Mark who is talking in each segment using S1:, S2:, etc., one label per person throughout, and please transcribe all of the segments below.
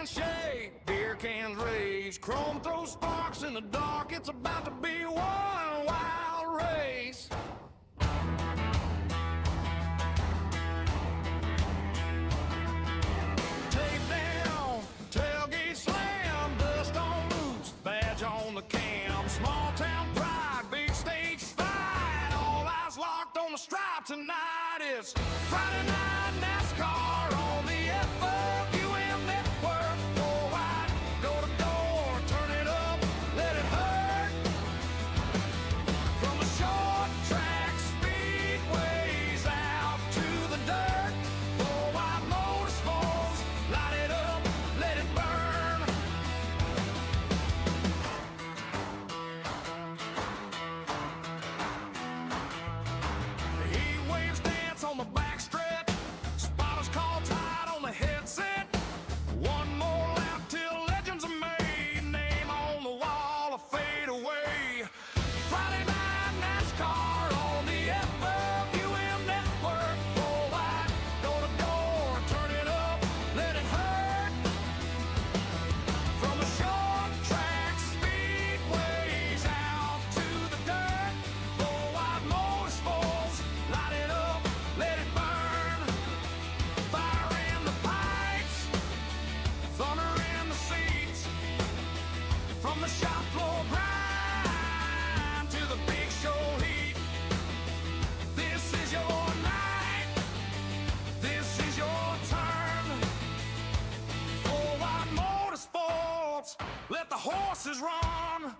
S1: shake, beer cans rage, chrome throws sparks in the dark. It's about to be one wild race. Tape down, tailgate slam, dust on boots, badge on the cam. Small town pride, big stage fight. All eyes locked on the stripe tonight. It's Friday night NASCAR on the FWM network. Four wide, door to door, turn it up, let it hurt. From the short track speedways out to the dirt. Four wide motorsports, light it up, let it burn. Heat waves dance on the backstretch. Spotters call tight on the headset. One more lap till legends are made. Name on the wall, a fade away. Friday night NASCAR on the FWM network. Four wide, door to door, turn it up, let it hurt. From the short track speedways out to the dirt. Four wide motorsports, light it up, let it burn. Fire in the pipes, thunder in the seats. From the shop floor grind to the big show heat. This is your night, this is your turn. Four wide motorsports, let the horses run.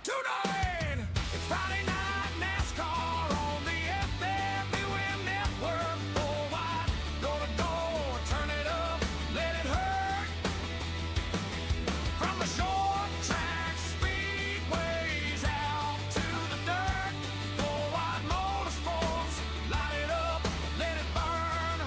S1: Tonight, it's Friday night NASCAR on the FWM network. Four wide, door to door, turn it up, let it hurt. From the short track speedways out to the dirt. Four wide motorsports, light it up, let it burn.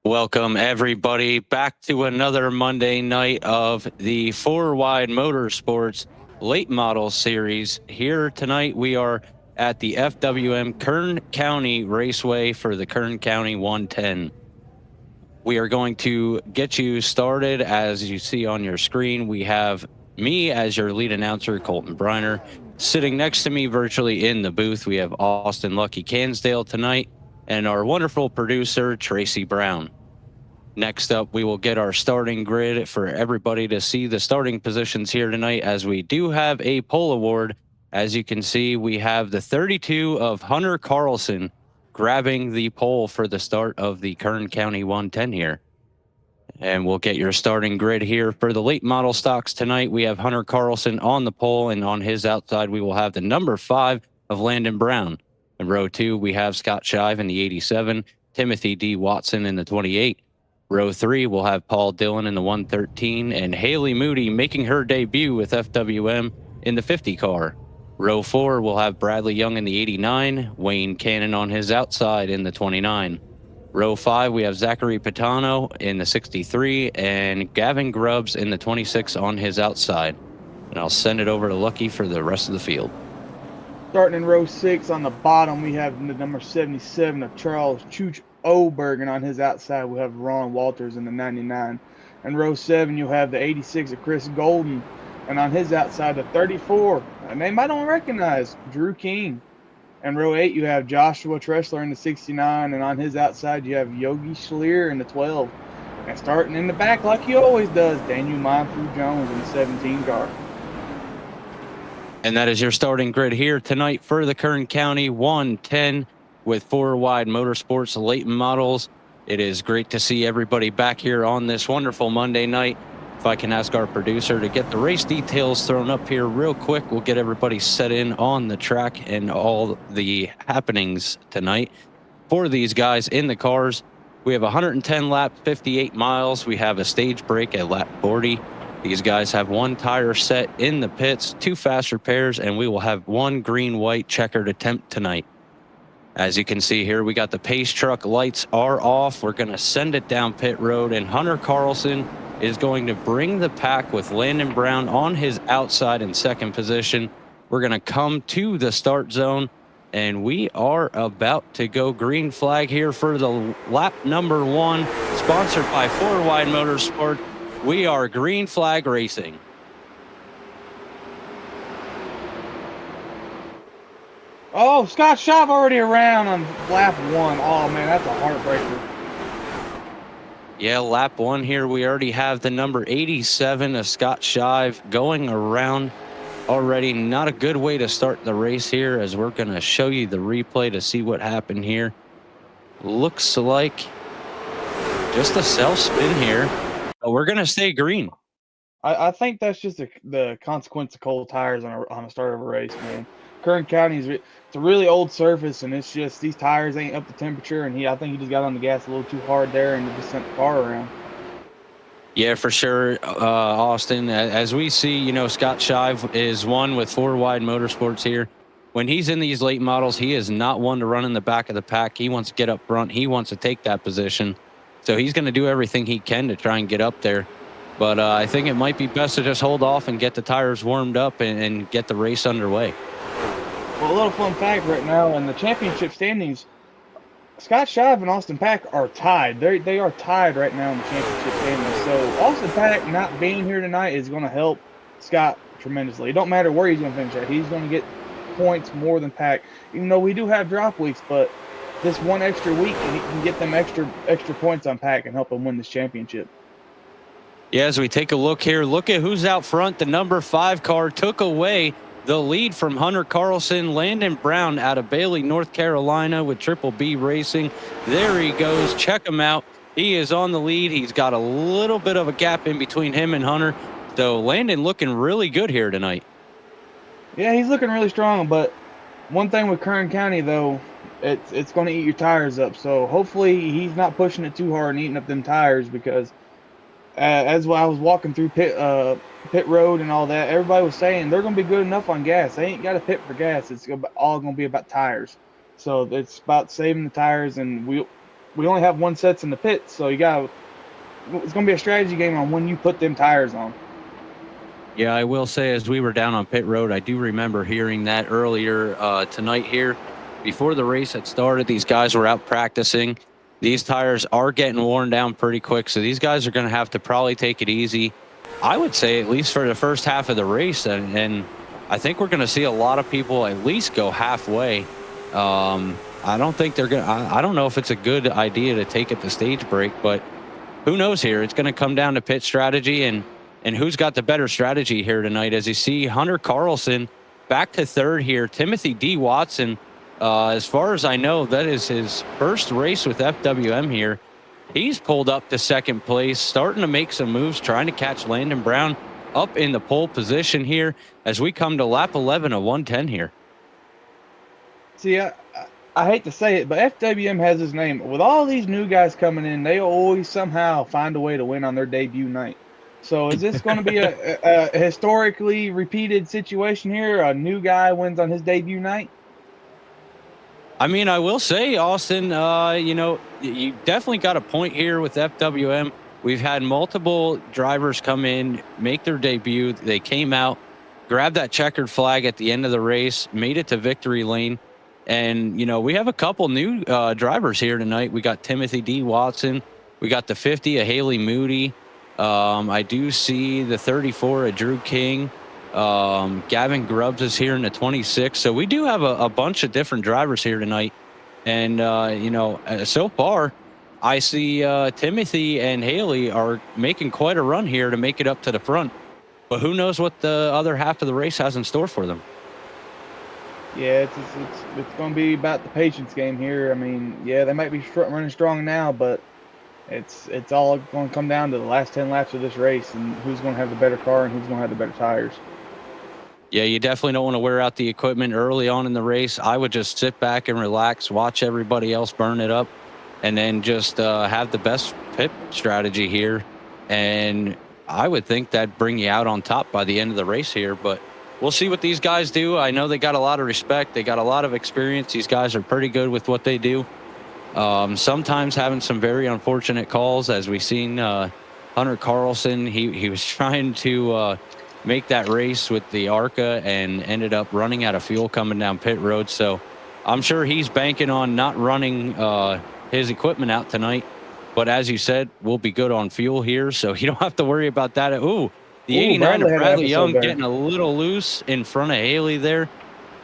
S2: Welcome, everybody, back to another Monday night of the Four Wide Motorsports Late Model Series. Here tonight, we are at the FWM Kern County Raceway for the Kern County 110. We are going to get you started. As you see on your screen, we have me as your lead announcer, Colton Briner. Sitting next to me virtually in the booth, we have Austin Lucky Cansdale tonight, and our wonderful producer, Tracy Brown. Next up, we will get our starting grid for everybody to see the starting positions here tonight, as we do have a pole award. As you can see, we have the 32 of Hunter Carlson grabbing the pole for the start of the Kern County 110 here. And we'll get your starting grid here for the late model stocks tonight. We have Hunter Carlson on the pole, and on his outside, we will have the number 5 of Landon Brown. In row 2, we have Scott Shive in the 87, Timothy D. Watson in the 28. Row 3, we'll have Paul Dillon in the 113, and Haley Moody making her debut with FWM in the 50 car. Row 4, we'll have Bradley Young in the 89, Wayne Cannon on his outside in the 29. Row 5, we have Zachary Pitano in the 63, and Gavin Grubbs in the 26 on his outside. And I'll send it over to Lucky for the rest of the field.
S3: Starting in row 6, on the bottom, we have the number 77 of Charles Chooch Oberg, and on his outside we have Ron Walters in the 99. In row 7, you'll have the 86 of Chris Golden, and on his outside the 34, a name I don't recognize, Drew King. In row 8, you have Joshua Tressler in the 69, and on his outside you have Yogi Schleer in the 12. And starting in the back, like he always does, Daniel Monfrew Jones in the 17 car.
S2: And that is your starting grid here tonight for the Kern County 110 with Four Wide Motorsports late models. It is great to see everybody back here on this wonderful Monday night. If I can ask our producer to get the race details thrown up here real quick, we'll get everybody set in on the track and all the happenings tonight. For these guys in the cars, we have 110 laps, 58 miles. We have a stage break at lap 40. These guys have one tire set in the pits, 2 fast repairs, and we will have 1 green-white checkered attempt tonight. As you can see here, we got the pace truck lights are off. We're going to send it down pit road, and Hunter Carlson is going to bring the pack with Landon Brown on his outside in second position. We're going to come to the start zone, and we are about to go green flag here for the lap number 1, sponsored by Four Wide Motorsport. We are green flag racing.
S3: Oh, Scott Schaub already around on lap 1. Oh, man, that's a heartbreaker.
S2: Yeah, lap 1 here, we already have the number 87 of Scott Shive going around already. Not a good way to start the race here, as we're going to show you the replay to see what happened here. Looks like just a self spin here. But we're going to stay green.
S3: I think that's just the consequence of cold tires on a start of a race, man. Kern County it's a really old surface, and it's just these tires ain't up to temperature, and I think he just got on the gas a little too hard there and just sent the car around.
S2: Yeah, for sure, Austin. As we see, Scott Shive is one with Four Wide Motorsports here. When he's in these late models, he is not one to run in the back of the pack. He wants to get up front. He wants to take that position. So he's going to do everything he can to try and get up there. But I think it might be best to just hold off and get the tires warmed up and get the race underway.
S3: Well, a little fun fact right now in the championship standings, Scott Shive and Austin Pack are tied. They are tied right now in the championship standings. So Austin Pack not being here tonight is going to help Scott tremendously. It don't matter where he's going to finish at. He's going to get points more than Pack. Even though we do have drop weeks, but this one extra week, and he can get them extra points on Pack and help him win this championship.
S2: Yeah, as we take a look here, look at who's out front. The number 5 car took away the lead from Hunter Carlson. Landon Brown out of Bailey, North Carolina with Triple B Racing. There he goes. Check him out. He is on the lead. He's got a little bit of a gap in between him and Hunter. So Landon looking really good here tonight.
S3: Yeah, he's looking really strong, but one thing with Kern County, though, it's going to eat your tires up. So hopefully he's not pushing it too hard and eating up them tires, because as I was walking through pit road and all that, everybody was saying they're going to be good enough on gas. They ain't got to pit for gas. It's all going to be about tires. So it's about saving the tires, and we only have one sets in the pit, so it's going to be a strategy game on when you put them tires on.
S2: Yeah, I will say, as we were down on pit road, I do remember hearing that earlier tonight here. Before the race had started, these guys were out practicing. These tires are getting worn down pretty quick, so these guys are going to have to probably take it easy. I would say at least for the first half of the race, and I think we're going to see a lot of people at least go halfway. I don't think they're going to, I don't know if it's a good idea to take it to stage break, but who knows here? It's going to come down to pit strategy and who's got the better strategy here tonight. As you see, Hunter Carlson back to third here. Timothy D. Watson, as far as I know, that is his first race with FWM here. He's pulled up to second place, starting to make some moves, trying to catch Landon Brown up in the pole position here as we come to lap 11 of 110 here.
S3: See, I hate to say it, but FWM has his name. With all these new guys coming in, they always somehow find a way to win on their debut night. So is this going to be a historically repeated situation here? A new guy wins on his debut night?
S2: I mean, I will say, Austin, you know, you definitely got a point here with FWM. We've had multiple drivers come in, make their debut. They came out, grabbed that checkered flag at the end of the race, made it to victory lane. And, you know, we have a couple new drivers here tonight. We got Timothy D. Watson. We got the 50, a Haley Moody. I do see the 34, a Drew King. Gavin Grubbs is here in the 26. So we do have a bunch of different drivers here tonight. And, you know, so far, I see Timothy and Haley are making quite a run here to make it up to the front. But who knows what the other half of the race has in store for them.
S3: Yeah, it's going to be about the patience game here. I mean, yeah, they might be running strong now, but it's all going to come down to the last 10 laps of this race and who's going to have the better car and who's going to have the better tires.
S2: Yeah, you definitely don't want to wear out the equipment early on in the race. I would just sit back and relax, watch everybody else burn it up, and then just have the best pit strategy here. And I would think that'd bring you out on top by the end of the race here, but we'll see what these guys do. I know they got a lot of respect. They got a lot of experience. These guys are pretty good with what they do. Sometimes having some very unfortunate calls, as we've seen Hunter Carlson. He was trying to make that race with the ARCA and ended up running out of fuel coming down pit road. So I'm sure he's banking on not running his equipment out tonight. But as you said, we'll be good on fuel here, so you don't have to worry about that. The 89 of Bradley Young getting a little loose in front of Haley there.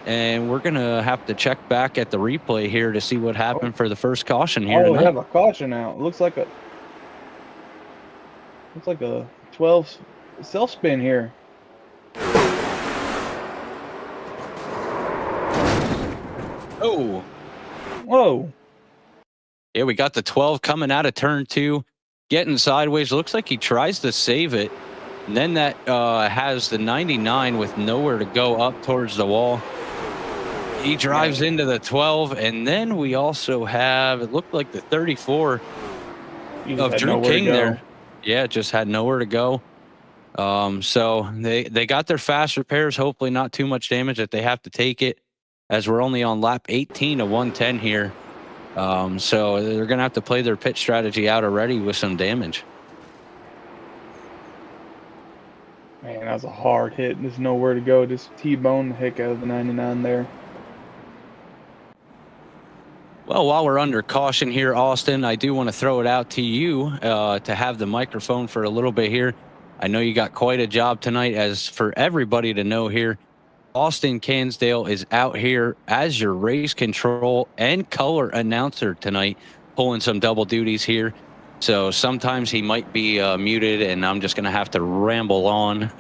S2: And we're going to have to check back at the replay here to see what happened for the first caution here tonight.
S3: We have a caution out. It looks like a 12 self-spin here.
S2: Oh.
S3: Whoa.
S2: Yeah, we got the 12 coming out of turn 2, getting sideways. Looks like he tries to save it. And then that has the 99 with nowhere to go up towards the wall. He drives into the 12, and then we also have, it looked like the 34 of Drew King there. Yeah, just had nowhere to go. So they got their fast repairs, hopefully not too much damage that they have to take it, as we're only on lap 18 of 110 here. So they're going to have to play their pit strategy out already with some damage.
S3: Man, that was a hard hit. There's nowhere to go. Just T-bone the heck out of the 99 there.
S2: Well, while we're under caution here, Austin, I do want to throw it out to you to have the microphone for a little bit here. I know you got quite a job tonight, as for everybody to know here. Austin Cansdale is out here as your race control and color announcer tonight, pulling some double duties here. So sometimes he might be muted, and I'm just going to have to ramble on.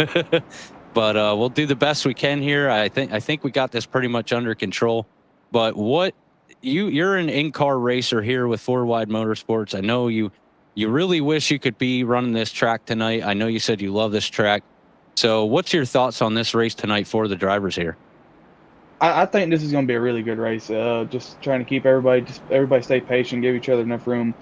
S2: But we'll do the best we can here. I think we got this pretty much under control. But what you're an in-car racer here with 4Wide Motorsports. I know you really wish you could be running this track tonight. I know you said you love this track. So what's your thoughts on this race tonight for the drivers here?
S3: I think this is going to be a really good race. Just trying to keep everybody stay patient, give each other enough room.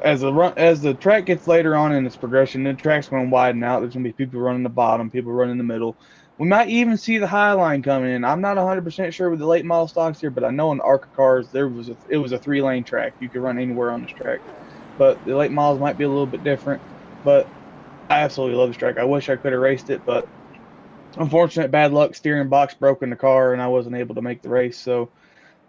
S3: As the track gets later on in its progression, the track's going to widen out. There's going to be people running the bottom, people running the middle. We might even see the High Line coming in. I'm not 100% sure with the late model stocks here, but I know in the ARCA cars it was a 3-lane track. You could run anywhere on this track. But the late models might be a little bit different. But I absolutely love this track. I wish I could have raced it, but unfortunate bad luck, steering box broke in the car, and I wasn't able to make the race. So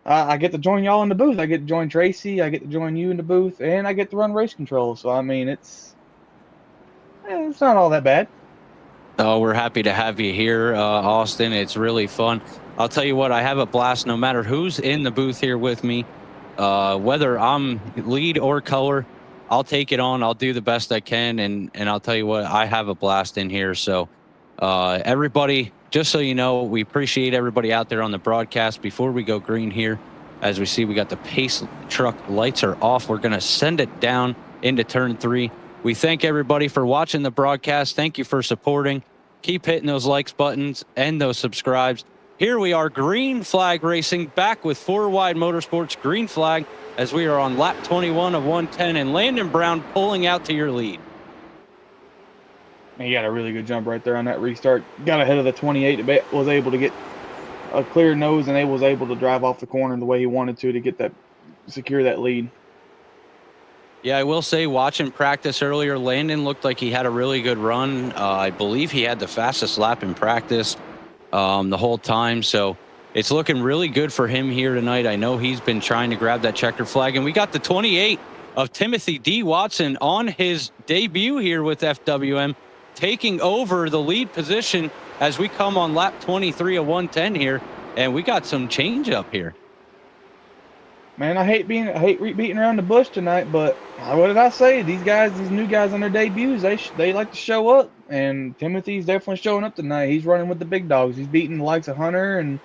S3: I get to join y'all in the booth. I get to join Tracy. I get to join you in the booth, and I get to run race control. So I mean, it's not all that bad.
S2: Oh, we're happy to have you here, Austin. It's really fun. I'll tell you what, I have a blast no matter who's in the booth here with me. Whether I'm lead or color, I'll take it on. I'll do the best I can, and I'll tell you what, I have a blast in here. So, everybody, just so you know, we appreciate everybody out there on the broadcast. Before we go green here, as we see, we got the pace truck lights are off. We're going to send it down into turn 3. We thank everybody for watching the broadcast. Thank you for supporting. Keep hitting those likes buttons and those subscribes. Here we are, green flag racing, back with 4 Wide Motorsports green flag as we are on lap 21 of 110, and Landon Brown pulling out to your lead.
S3: Man, he got a really good jump right there on that restart. Got ahead of the 28, was able to get a clear nose, and was able to drive off the corner the way he wanted to get that, secure that lead.
S2: Yeah, I will say, watching practice earlier, Landon looked like he had a really good run. I believe he had the fastest lap in practice the whole time. So it's looking really good for him here tonight. I know he's been trying to grab that checkered flag. And we got the 28 of Timothy D. Watson on his debut here with FWM, taking over the lead position as we come on lap 23 of 110 here. And we got some change up here.
S3: Man, I hate beating around the bush tonight, but what did I say? These new guys on their debuts, they like to show up, and Timothy's definitely showing up tonight. He's running with the big dogs. He's beating the likes of Hunter and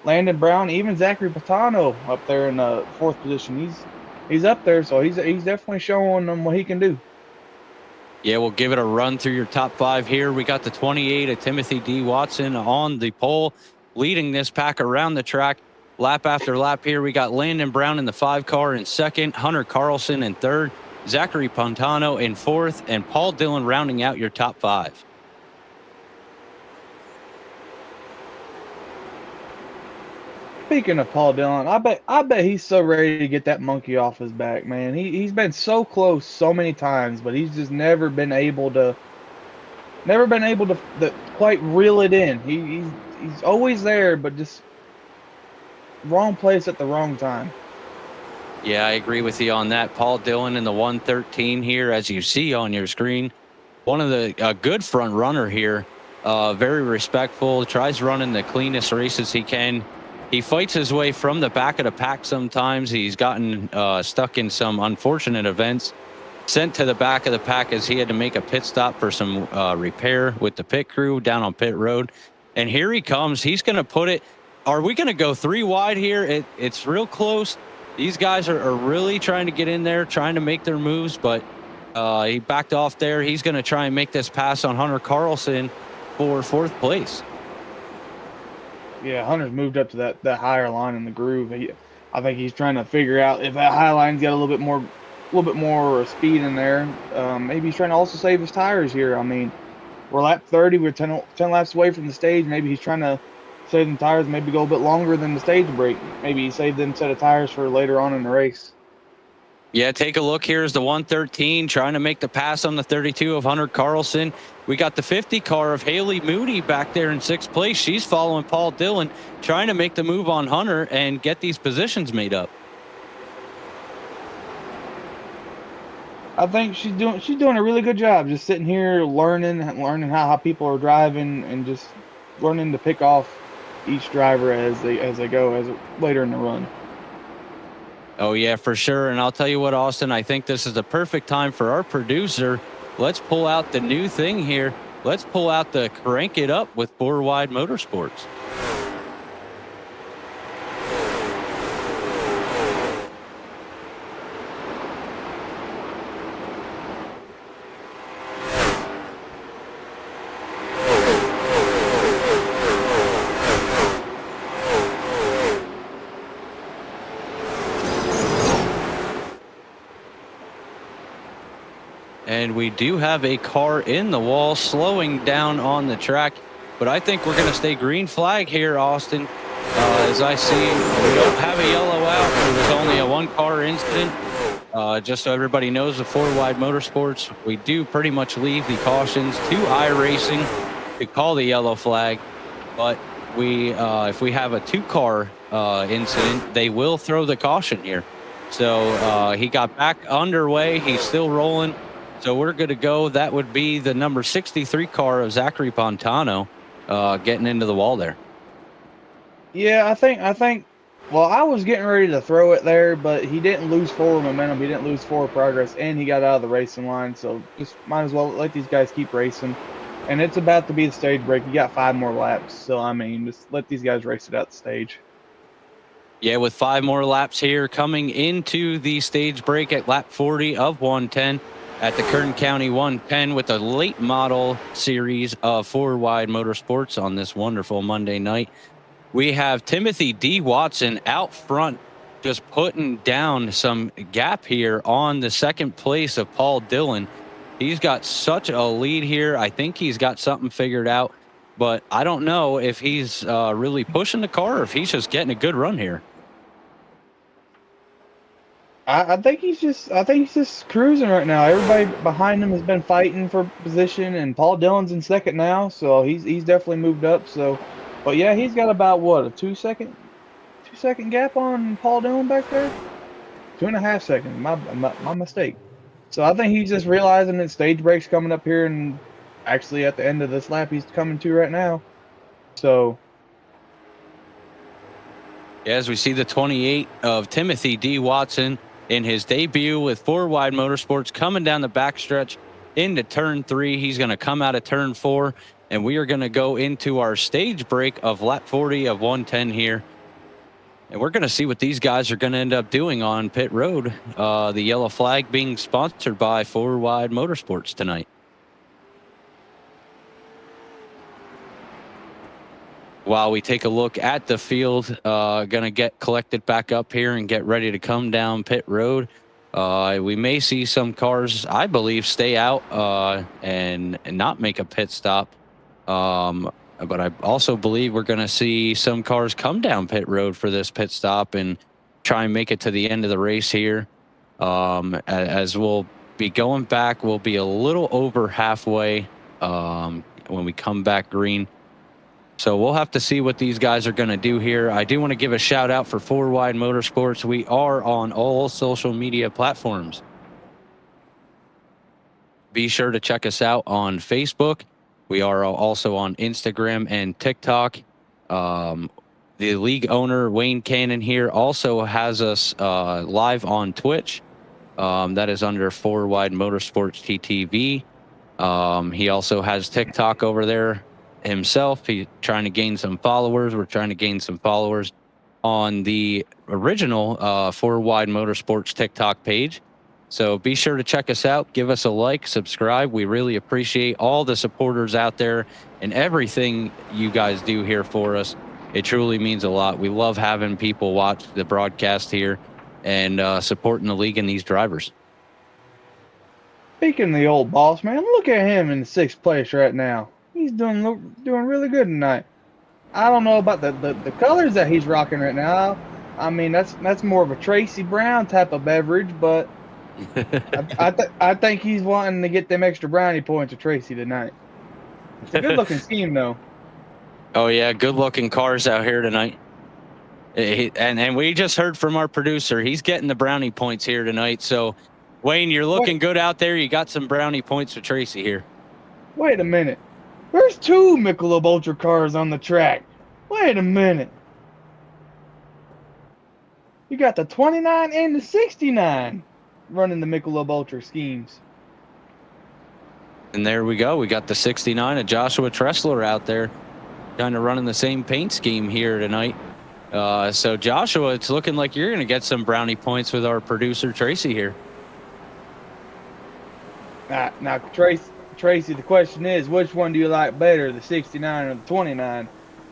S3: Landon Brown, even Zachary Patano up there in the 4th position. He's up there, so he's definitely showing them what he can do.
S2: Yeah, we'll give it a run through your top 5 here. We got the 28 of Timothy D. Watson on the pole, leading this pack around the track. Lap after lap here, we got Landon Brown in the 5 car in 2nd, Hunter Carlson in 3rd, Zachary Pantano in 4th, and Paul Dillon rounding out your top 5.
S3: Speaking of Paul Dillon, I bet he's so ready to get that monkey off his back, man. He's been so close so many times, but he's just never been able to quite reel it in. He's always there, but just wrong place at the wrong time.
S2: Yeah, I agree with you on that. Paul Dillon in the 113 here, as you see on your screen. One of the good front runner here. Very respectful. Tries running the cleanest races he can. He fights his way from the back of the pack sometimes. He's gotten stuck in some unfortunate events. Sent to the back of the pack as he had to make a pit stop for some repair with the pit crew down on pit road. And here he comes. He's going to put it. Are we going to go 3 wide here? It's real close. These guys are really trying to get in there, trying to make their moves, but he backed off there. He's going to try and make this pass on Hunter Carlson for 4th place.
S3: Yeah, Hunter's moved up to that higher line in the groove. I think he's trying to figure out if that high line's got a little bit more speed in there. Maybe he's trying to also save his tires here. I mean, we're lap 30. We're 10 laps away from the stage. Maybe he's trying to save them tires, maybe go a bit longer than the stage break. Maybe he saved them set of tires for later on in the race.
S2: Yeah, take a look. Here's the 113 trying to make the pass on the 32 of Hunter Carlson. We got the 50 car of Haley Moody back there in 6th place. She's following Paul Dillon, trying to make the move on Hunter and get these positions made up.
S3: I think she's doing a really good job just sitting here learning how people are driving and just learning to pick off each driver as they go later in the run.
S2: Oh yeah, for sure. And I'll tell you what, Austin, I think this is the perfect time for our producer. Let's pull out the new thing here. Let's pull out the Crank It Up with 4 Wide Motorsports. And we do have a car in the wall slowing down on the track. But I think we're going to stay green flag here, Austin. As I see, we don't have a yellow out. There was only a one-car incident. Just so everybody knows, the Four Wide Motorsports, we do pretty much leave the cautions to iRacing to call the yellow flag. But if we have a two-car incident, they will throw the caution here. So he got back underway. He's still rolling. So we're good to go. That would be the number 63 car of Zachary Pontano getting into the wall there.
S3: Yeah, I think. Well, I was getting ready to throw it there, but he didn't lose forward momentum. He didn't lose forward progress, and he got out of the racing line. So just might as well let these guys keep racing. And it's about to be the stage break. You got 5 more laps. So, I mean, just let these guys race it out the stage.
S2: Yeah, with 5 more laps here coming into the stage break at lap 40 of 110 at the Kern County 110 with a late model series of Four Wide Motorsports on this wonderful Monday night. We have Timothy D. Watson out front, just putting down some gap here on the second place of Paul Dillon. He's got such a lead here. I think he's got something figured out, but I don't know if he's really pushing the car or if he's just getting a good run here.
S3: I think he's just cruising right now. Everybody behind him has been fighting for position, and Paul Dillon's in second now, so he's definitely moved up. So, but yeah, he's got about what, a 2 second gap on Paul Dillon back there. 2.5 seconds. My mistake. So I think he's just realizing that stage break's coming up here, and actually at the end of this lap he's coming to right now. So
S2: yeah, as we see the 28 of Timothy D. Watson in his debut with Four Wide Motorsports coming down the backstretch into turn 3. He's going to come out of turn 4, and we are going to go into our stage break of lap 40 of 110 here. And we're going to see what these guys are going to end up doing on pit road. The yellow flag being sponsored by Four Wide Motorsports tonight. While we take a look at the field, going to get collected back up here and get ready to come down pit road. We may see some cars, I believe, stay out and not make a pit stop. But I also believe we're going to see some cars come down pit road for this pit stop and try and make it to the end of the race here. As we'll be going back, we'll be a little over halfway when we come back green. So we'll have to see what these guys are going to do here. I do want to give a shout out for Four Wide Motorsports. We are on all social media platforms. Be sure to check us out on Facebook. We are also on Instagram and TikTok. The league owner, Wayne Cannon here, also has us live on Twitch. That is under Four Wide Motorsports TTV. He also has TikTok over there himself. He's trying to gain some followers. We're trying to gain some followers on the original Four Wide Motorsports TikTok page. So be sure to check us out. Give us a like, subscribe. We really appreciate all the supporters out there and everything you guys do here for us. It truly means a lot. We love having people watch the broadcast here and supporting the league and these drivers.
S3: speaking of the old boss, man, look at him in the 6th place right now. He's doing really good tonight. I don't know about the colors that he's rocking right now. I mean, that's more of a Tracy Brown type of beverage, but I think he's wanting to get them extra brownie points of Tracy tonight. It's a good-looking scheme, though.
S2: Oh, yeah, good-looking cars out here tonight. And we just heard from our producer. He's getting the brownie points here tonight. So, Wayne, you're looking good out there. You got some brownie points for Tracy here.
S3: Wait a minute. There's 2 Michelob Ultra cars on the track. Wait a minute. You got the 29 and the 69 running the Michelob Ultra schemes.
S2: And there we go. We got the 69 of Joshua Tressler out there kind of running the same paint scheme here tonight. So, Joshua, it's looking like you're going to get some brownie points with our producer, Tracy, here.
S3: Now, Tracy, the question is, which one do you like better, the 69 or the 29?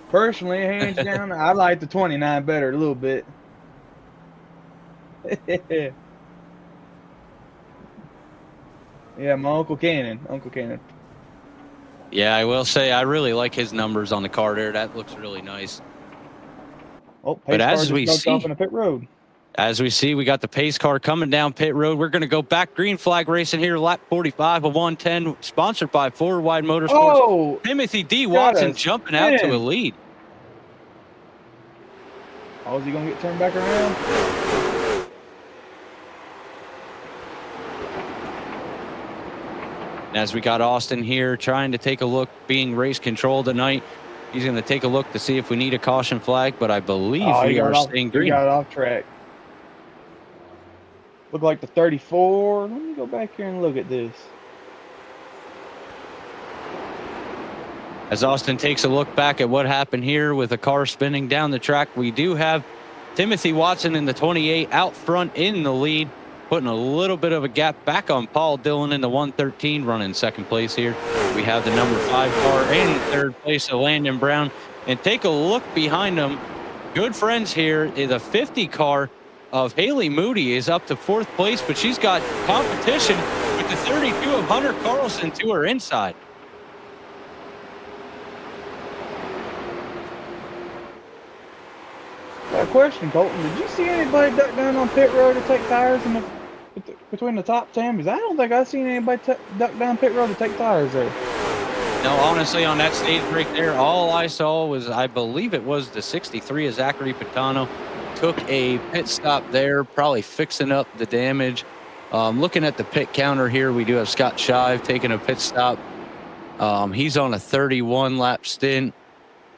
S3: Personally, hands down, I like the 29 better a little bit. Yeah, my Uncle Cannon.
S2: Yeah, I will say I really like his numbers on the car there. That looks really nice.
S3: Oh,
S2: But
S3: pace car
S2: as
S3: just
S2: we
S3: smoked off
S2: see,
S3: in the pit road.
S2: we got the pace car coming down pit road. We're going to go back green flag racing here, lap 45 of 110, sponsored by Forward Wide Motorsports.
S3: Oh,
S2: Timothy D.
S3: got
S2: Watson
S3: a
S2: jumping out to a
S3: spin.
S2: lead.
S3: Oh, is he going to get turned back around?
S2: As we got Austin here trying to take a look, being race control tonight. He's going to take a look to see if we need a caution flag, but I believe we are staying green.
S3: He got it off track. Look like the 34. Let me go back here and look at this.
S2: As Austin takes a look back at what happened here with a car spinning down the track, we do have Timothy Watson in the 28 out front in the lead, putting a little bit of a gap back on Paul Dillon in the 113, running second place here. We have the number 5 car in third place of Landon Brown. And take a look behind them. Good friends here. The 50 car of Haley Moody is up to 4th place, but she's got competition with the 32 of Hunter Carlson to her inside.
S3: Got a question, Colton. Did you see anybody duck down on pit road to take tires in between the top 10? Because I don't think I've seen anybody duck down pit road to take tires there.
S2: No, honestly, on that stage break there, all I saw was, I believe it was the 63 of Zachary Pitano. Took a pit stop there, probably fixing up the damage. Looking at the pit counter here, we do have Scott Shive taking a pit stop. He's on a 31 lap stint.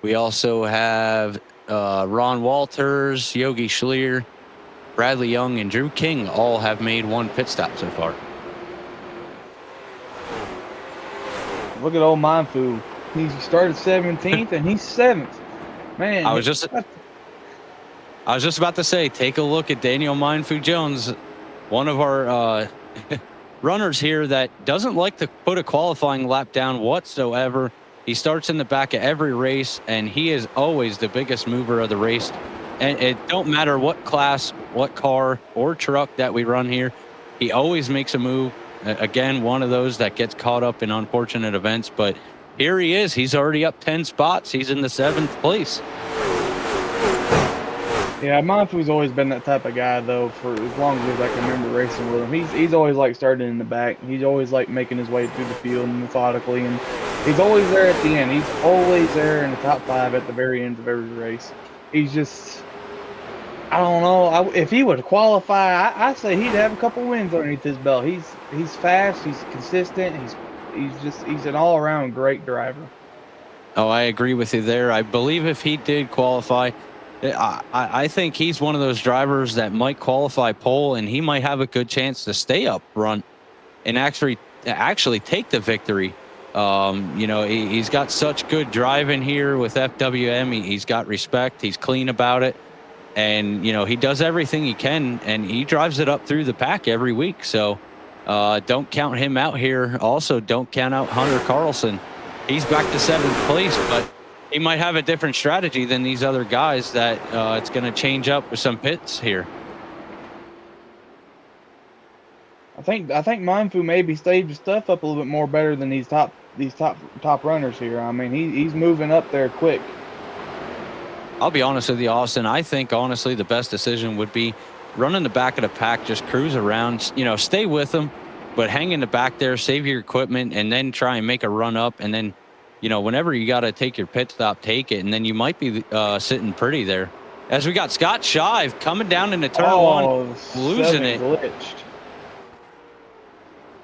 S2: We also have Ron Walters, Yogi Schleer, Bradley Young, and Drew King all have made one pit stop so far.
S3: Look at old Mindfu. He started 17th and he's 7th. Man,
S2: I was just about to say, take a look at Daniel Mindfu Jones, one of our runners here that doesn't like to put a qualifying lap down whatsoever. He starts in the back of every race, and he is always the biggest mover of the race. And it don't matter what class, what car or truck that we run here, he always makes a move. Again, one of those that gets caught up in unfortunate events, but here he is. He's already up 10 spots. He's in the 7th place.
S3: Yeah, Mindfu's always been that type of guy, though, for as long as I can remember racing with him. He's always like starting in the back. He's always like making his way through the field methodically, and he's always there at the end. He's always there in the top 5 at the very end of every race. He's just, I don't know. If he would qualify, I say he'd have a couple wins underneath his belt. He's fast. He's consistent. He's an all-around great driver.
S2: Oh, I agree with you there. I believe if he did qualify, I think he's one of those drivers that might qualify pole, and he might have a good chance to stay up front and actually take the victory. You know, he's got such good driving here with FWM. He's got respect. He's clean about it. And, you know, he does everything he can, and he drives it up through the pack every week. So don't count him out here. Also, don't count out Hunter Carlson. He's back to 7th place, but he might have a different strategy than these other guys that it's going to change up with some pits here.
S3: I think Mindfu maybe staged his stuff up a little bit more better than these top runners here. I mean, he's moving up there quick.
S2: I'll be honest with you, Austin. I think honestly the best decision would be run in the back of the pack, just cruise around, you know, stay with them, but hang in the back there, save your equipment, and then try and make a run up. And then, you know, whenever you got to take your pit stop, take it, and then you might be sitting pretty there. As we got Scott Shive coming down into turn 1, losing it.
S3: Glitched.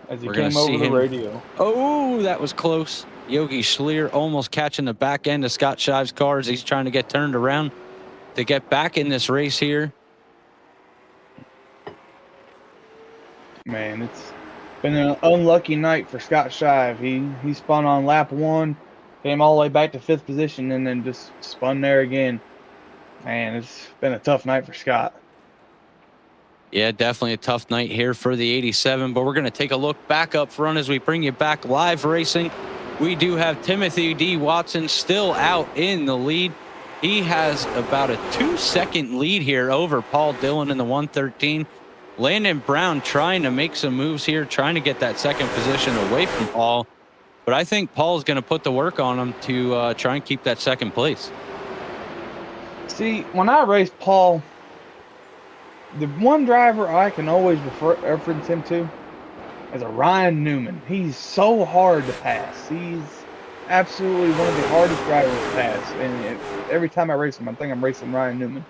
S3: As he came over the radio.
S2: Oh, that was close. Yogi Schleer almost catching the back end of Scott Shive's car as he's trying to get turned around to get back in this race here.
S3: Man, it's been an unlucky night for Scott Shive. He spun on lap 1, came all the way back to 5th position, and then just spun there again. Man, it's been a tough night for Scott.
S2: Yeah, definitely a tough night here for the 87, but we're going to take a look back up front as we bring you back live racing. We do have Timothy D. Watson still out in the lead. He has about a 2-second lead here over Paul Dillon in the 113. Landon Brown trying to make some moves here, trying to get that second position away from Paul. but I think Paul's going to put the work on him to try and keep that second place.
S3: See, when I race Paul, the one driver I can always reference him to is a Ryan Newman. He's so hard to pass. He's absolutely one of the hardest drivers to pass. And every time I race him, I think I'm racing Ryan Newman.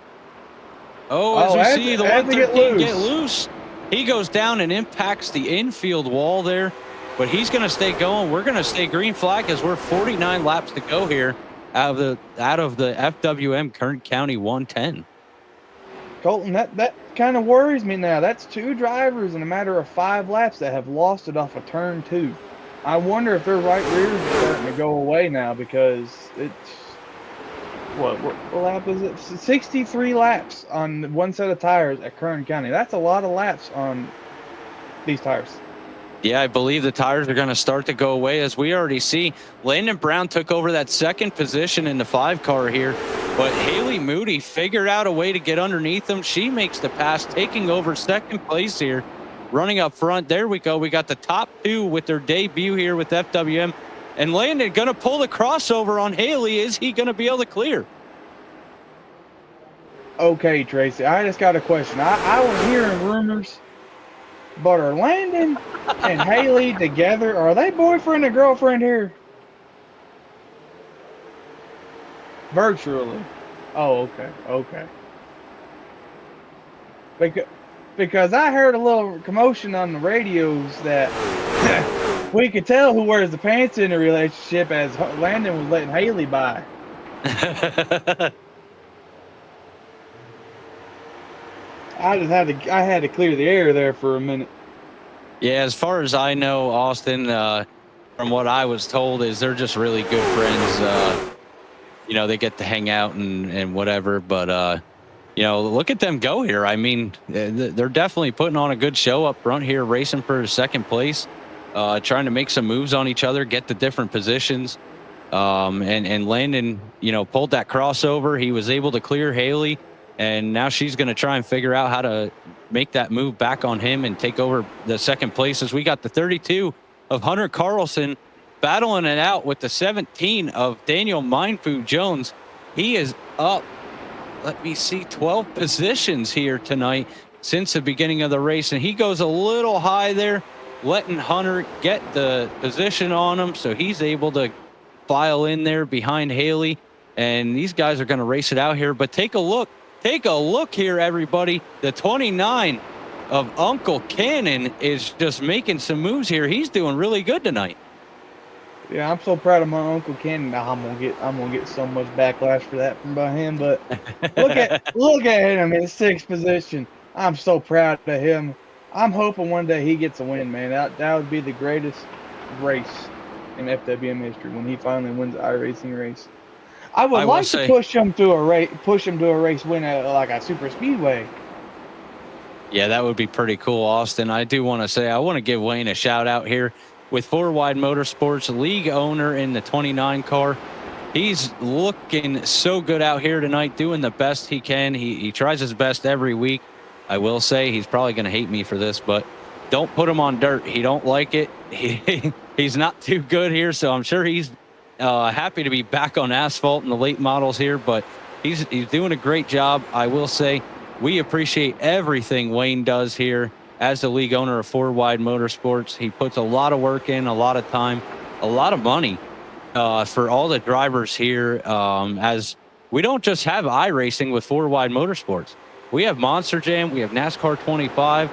S2: As we see the 113 get loose, he goes down and impacts the infield wall there, but he's going to stay going. We're going to stay green flag as we're 49 laps to go here out of the FWM Kern County 110.
S3: Colton, that kind of worries me now. That's 2 drivers in a matter of 5 laps that have lost it off of turn 2. I wonder if their right rears are starting to go away now, because it's what lap is it? 63 laps on one set of tires at Kern County. That's a lot of laps on these tires.
S2: Yeah, I believe the tires are going to start to go away, as we already see. Landon Brown took over that second position in the 5 car here, but Haley Moody figured out a way to get underneath him. She makes the pass, taking over second place here, running up front. There we go. We got the top 2 with their debut here with FWM. And Landon going to pull the crossover on Haley. Is he going to be able to clear?
S3: Okay, Tracy, I just got a question. I was hearing rumors, but are Landon and Haley together? Are they boyfriend and girlfriend here? Virtually. Oh, okay. Because I heard a little commotion on the radios that we could tell who wears the pants in the relationship, as Landon was letting Haley by. I had to clear the air there for a minute.
S2: Yeah, as far as I know, Austin, from what I was told, is they're just really good friends. They get to hang out and whatever, but look at them go here. I mean, they're definitely putting on a good show up front here, racing for second place, trying to make some moves on each other, get the different positions. And Landon, pulled that crossover. He was able to clear Haley, and now she's going to try and figure out how to make that move back on him and take over the second place, as we got the 32 of Hunter Carlson battling it out with the 17 of Daniel Mindfood Jones. He is up, let me see, 12 positions here tonight since the beginning of the race, and he goes a little high there, letting Hunter get the position on him, so he's able to file in there behind Haley, and these guys are going to race it out here. But take a look here, everybody. The 29 of Uncle Cannon is just making some moves here. He's doing really good tonight.
S3: Yeah, I'm so proud of my Uncle Ken. I'm gonna get so much backlash for that from by him. But look at him in 6th position. I'm so proud of him. I'm hoping one day he gets a win, man. That would be the greatest race in FWM history, when he finally wins the iRacing race. I would like to push him to a race win at like a super speedway.
S2: Yeah, that would be pretty cool, Austin. I do want to say, I want to give Wayne a shout out here with 4 Wide Motorsports, league owner in the 29 car. He's looking so good out here tonight, doing the best he can. He tries his best every week. I will say, he's probably going to hate me for this, but don't put him on dirt. He don't like it. He's not too good here, so I'm sure he's happy to be back on asphalt in the late models here, but he's doing a great job. I will say, we appreciate everything Wayne does here as the league owner of 4 Wide Motorsports. He puts a lot of work in, a lot of time, a lot of money for all the drivers here, as we don't just have iRacing with 4 Wide Motorsports. We have Monster Jam, we have NASCAR 25,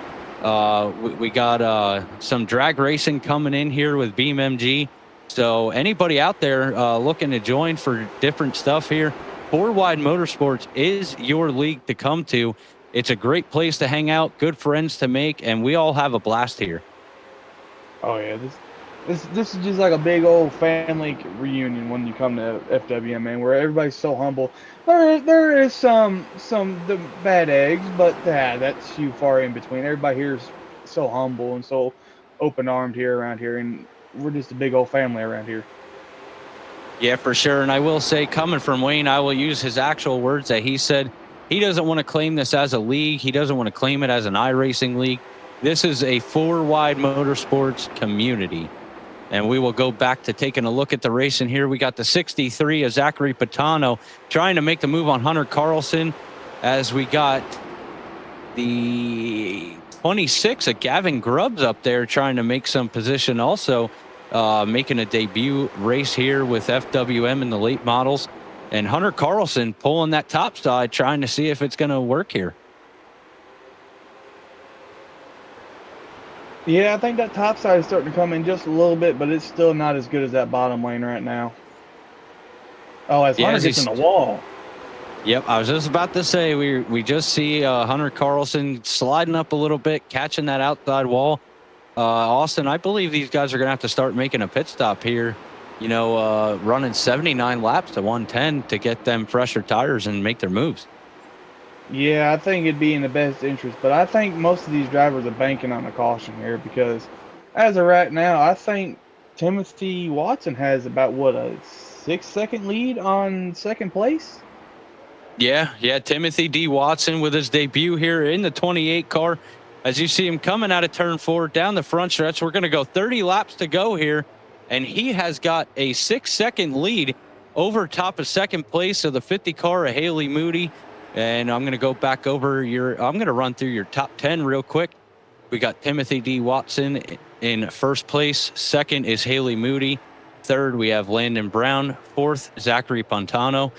S2: we got some drag racing coming in here with BeamMG. So anybody out there looking to join for different stuff here, 4 Wide Motorsports is your league to come to. It's a great place to hang out, good friends to make, and we all have a blast here.
S3: Oh yeah, this is just like a big old family reunion when you come to FWM, man, where everybody's so humble. There is some the bad eggs, but that's few far in between. Everybody here is so humble and so open-armed here around here, and we're just a big old family around here.
S2: Yeah, for sure. And I will say, coming from Wayne, I will use his actual words that he said he doesn't want to claim this as a league. He doesn't want to claim it as an iRacing league. This is a 4 Wide Motorsports community. And we will go back to taking a look at the race. And here we got the 63 of Zachary Patano trying to make the move on Hunter Carlson, as we got the 26 of Gavin Grubbs up there trying to make some position also, making a debut race here with FWM in the late models. And Hunter Carlson pulling that top side, trying to see if it's going to work here.
S3: Yeah, I think that top side is starting to come in just a little bit, but it's still not as good as that bottom lane right now. Oh, as Hunter gets in the wall.
S2: Yep, I was just about to say, we just see Hunter Carlson sliding up a little bit, catching that outside wall. Austin, I believe these guys are going to have to start making a pit stop here, you know, running 79 laps to 110 to get them fresher tires and make their moves.
S3: Yeah, I think it'd be in the best interest, but I think most of these drivers are banking on the caution here because as of right now, I think Timothy Watson has about, what, a 6-second lead on second place?
S2: Yeah, Timothy D. Watson with his debut here in the 28 car. As you see him coming out of turn 4 down the front stretch, we're going to go 30 laps to go here, and he has got a 6-second lead over top of second place of the 50 car of Haley Moody. And I'm going to go back over I'm going to run through your top 10 real quick. We got Timothy D. Watson in first place. Second is Haley Moody. Third, we have Landon Brown. Fourth, Zachary Pantano.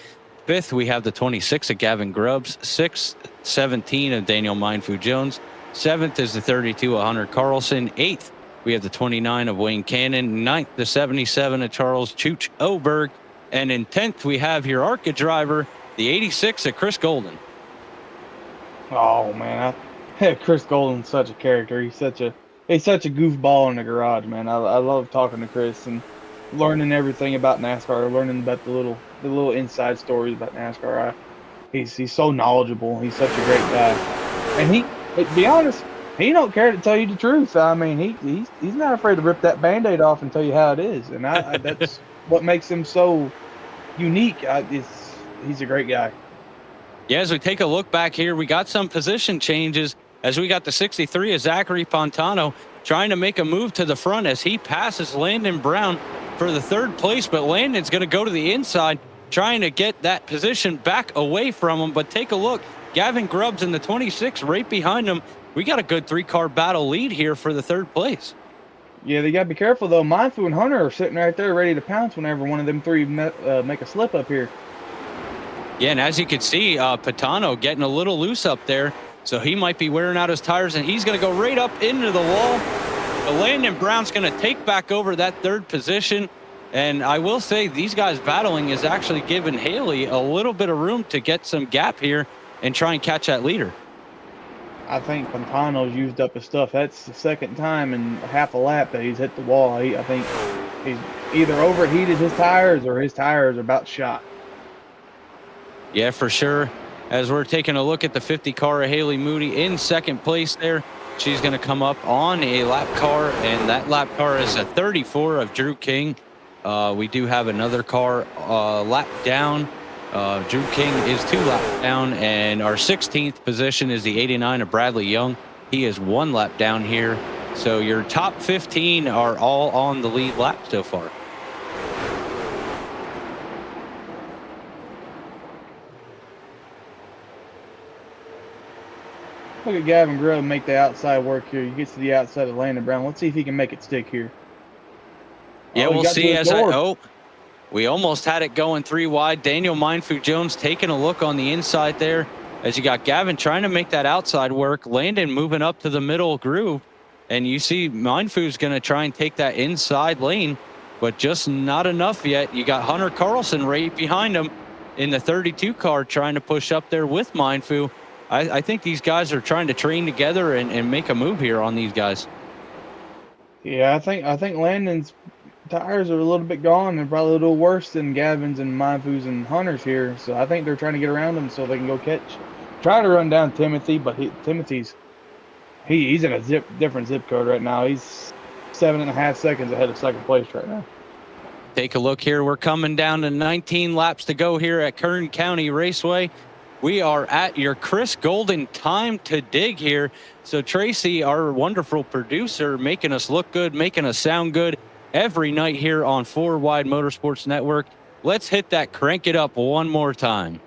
S2: Fifth, we have the 26 of Gavin Grubbs. Sixth, 17 of Daniel Mindfu Jones. Seventh is the 32 of Hunter Carlson. Eighth, we have the 29 of Wayne Cannon. Ninth, the 77 of Charles Chooch Oberg. And in 10th, we have your ARCA driver, the 86 of Chris Golden.
S3: Oh man, Chris Golden's such a character. He's such a goofball in the garage, man. I love talking to Chris and learning everything about NASCAR, learning about the little inside stories about NASCAR. He's so knowledgeable. He's such a great guy, and to be honest, he don't care to tell you the truth. I mean, he's not afraid to rip that Band-Aid off and tell you how it is, and that's what makes him so unique. He's a great guy.
S2: Yeah, as we take a look back here, we got some position changes as we got the 63 of Zachary Pantano trying to make a move to the front as he passes Landon Brown for the third place, but Landon's going to go to the inside trying to get that position back away from him. But take a look, Gavin Grubbs in the 26 right behind him. We got a good 3-car battle lead here for the third place.
S3: Yeah, they got to be careful, though. Mindfu and Hunter are sitting right there ready to pounce whenever one of them three make a slip up here.
S2: Yeah, and as you can see, Patano getting a little loose up there, so he might be wearing out his tires, and he's going to go right up into the wall. But Landon Brown's going to take back over that third position, and I will say these guys battling is actually giving Haley a little bit of room to get some gap here and try and catch that leader.
S3: I think Pantano's used up his stuff. That's the second time in half a lap that he's hit the wall. I think he's either overheated his tires or his tires are about shot.
S2: Yeah, for sure. As we're taking a look at the 50 car of Haley Moody in second place there, she's going to come up on a lap car, and that lap car is a 34 of Drew King. We do have another car lap down. Drew King is 2 laps down, and our 16th position is the 89 of Bradley Young. He is 1 lap down here. So your top 15 are all on the lead lap so far.
S3: Look at Gavin Grubb make the outside work here. He gets to the outside of Landon Brown. Let's see if he can make it stick here.
S2: Yeah, we'll see. We almost had it going 3 wide. Daniel Mindfu Jones taking a look on the inside there as you got Gavin trying to make that outside work. Landon moving up to the middle groove, and you see Mindfu's going to try and take that inside lane, but just not enough yet. You got Hunter Carlson right behind him in the 32 car trying to push up there with Mindfu. I think these guys are trying to train together and make a move here on these guys.
S3: Yeah, I think Landon's tires are a little bit gone. They're probably a little worse than Gavin's and Mindfu's and Hunter's here. So I think they're trying to get around him so they can go try to run down Timothy. But Timothy's in a different zip code right now. He's 7.5 seconds ahead of second place right now.
S2: Take a look here. We're coming down to 19 laps to go here at Kern County Raceway. We are at your Chris Golden time to dig here. So Tracy, our wonderful producer, making us look good, making us sound good. every night here on 4 Wide Motorsports Network. Let's hit that crank it up one more time.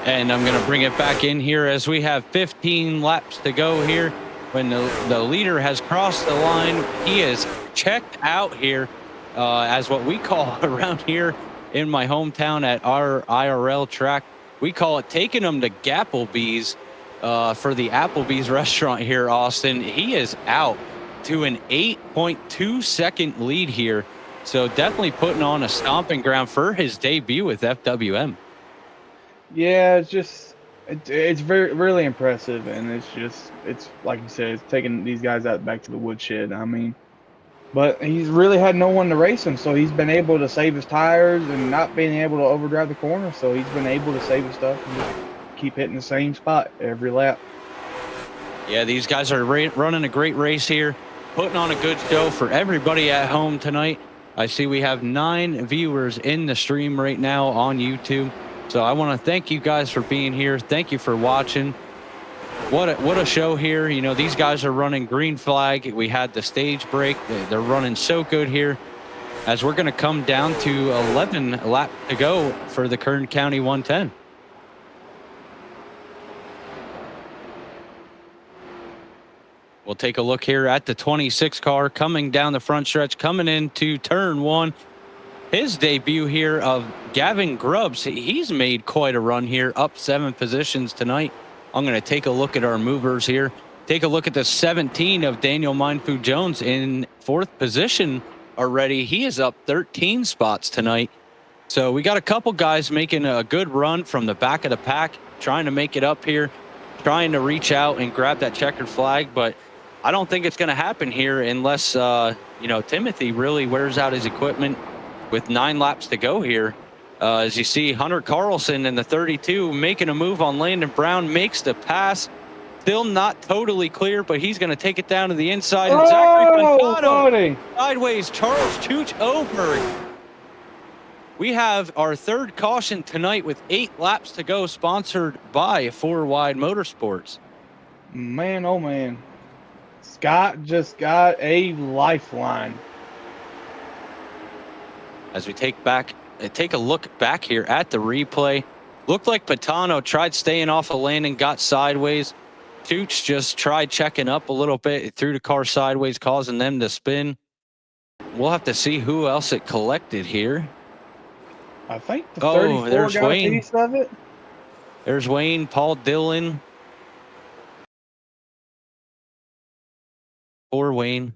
S2: And I'm going to bring it back in here as we have 15 laps to go here. When the leader has crossed the line, he is checked out here, as what we call around here in my hometown at our IRL track. We call it taking him to Gapplebee's for the Applebee's restaurant here, Austin. He is out to an 8.2 second lead here. So definitely putting on a stomping ground for his debut with FWM.
S3: Yeah, it's really impressive, and it's like you said, it's taking these guys out back to the woodshed. I mean, but he's really had no one to race him, so he's been able to save his tires and not being able to overdrive the corner. So he's been able to save his stuff and just keep hitting the same spot every lap.
S2: Yeah, these guys are running a great race here, putting on a good show for everybody at home tonight. I see we have 9 viewers in the stream right now on YouTube. So I want to thank you guys for being here. Thank you for watching. What a show here. You know, these guys are running green flag. We had the stage break. They're running so good here. As we're going to come down to 11 laps to go for the Kern County 110. We'll take a look here at the 26 car coming down the front stretch, coming into turn 1. His debut here of Gavin Grubbs. He's made quite a run here, up 7 positions tonight. I'm going to take a look at our movers here. Take a look at the 17 of Daniel Mindfood Jones in 4th position already. He is up 13 spots tonight. So we got a couple guys making a good run from the back of the pack, trying to make it up here, trying to reach out and grab that checkered flag. But I don't think it's going to happen here unless, Timothy really wears out his equipment. With 9 laps to go here, as you see, Hunter Carlson in the 32 making a move on Landon Brown, makes the pass. Still not totally clear, but he's going to take it down to the inside. And Zachary Pintado sideways, Charles Chooch Oberg. We have our 3rd caution tonight with 8 laps to go, sponsored by 4 Wide Motorsports.
S3: Man, oh man. Scott just got a lifeline.
S2: As we take a look back here at the replay, looked like Patano tried staying off of Landon, got sideways. Tooch just tried checking up a little bit. It threw the car sideways, causing them to spin. We'll have to see who else it collected here.
S3: I think the 34
S2: there's
S3: got
S2: Wayne.
S3: a piece of it.
S2: There's Wayne, Paul Dillon. Poor Wayne.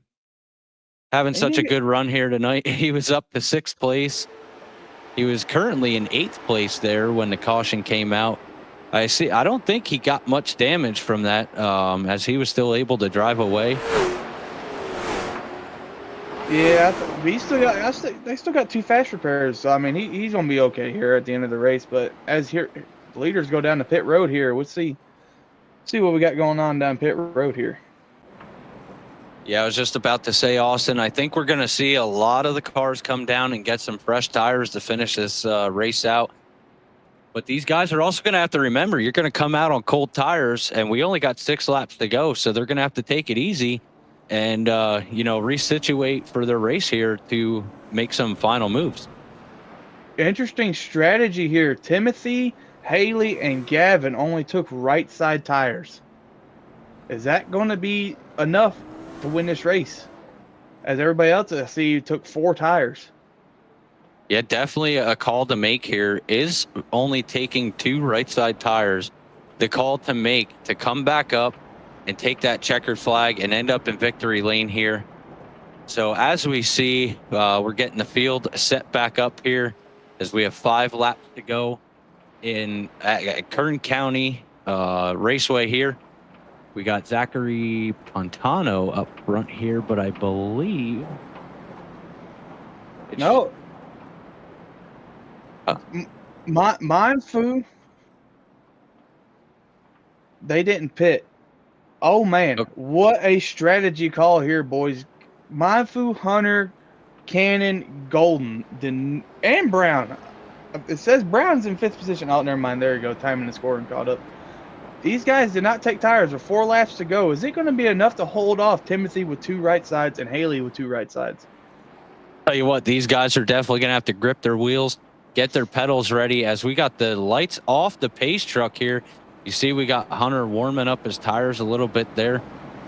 S2: Having such a good run here tonight. He was up to 6th place. He was currently in 8th place there when the caution came out. I don't think he got much damage from that, as he was still able to drive away.
S3: Yeah, they still got 2 fast repairs. So I mean, he's gonna be okay here at the end of the race. But as the leaders go down the pit road here, we'll see what we got going on down pit road here.
S2: Yeah, I was just about to say, Austin, I think we're going to see a lot of the cars come down and get some fresh tires to finish this race out. But these guys are also going to have to remember, you're going to come out on cold tires, and we only got 6 laps to go, so they're going to have to take it easy and, resituate for their race here to make some final moves.
S3: Interesting strategy here. Timothy, Haley, and Gavin only took right side tires. Is that going to be enough to win this race? As everybody else I see took 4 tires.
S2: Yeah, definitely a call to make here. Is only taking 2 right side tires the call to make to come back up and take that checkered flag and end up in victory lane here. So as we see, we're getting the field set back up here as we have 5 laps to go in at Kern County Raceway here. We got Zachary Pontano up front here, but I believe
S3: No. Mine food. They didn't pit. Oh man,
S2: Okay.
S3: what a strategy call here, boys. Mindfu, Hunter, Cannon, Golden, and Brown. It says Brown's in 5th position. Oh, never mind. There you go. Timing the score and caught up. These guys did not take tires with 4 laps to go. Is it going to be enough to hold off Timothy with 2 right sides and Haley with 2 right sides?
S2: Tell you what, these guys are definitely going to have to grip their wheels, get their pedals ready as we got the lights off the pace truck here. You see we got Hunter warming up his tires a little bit there.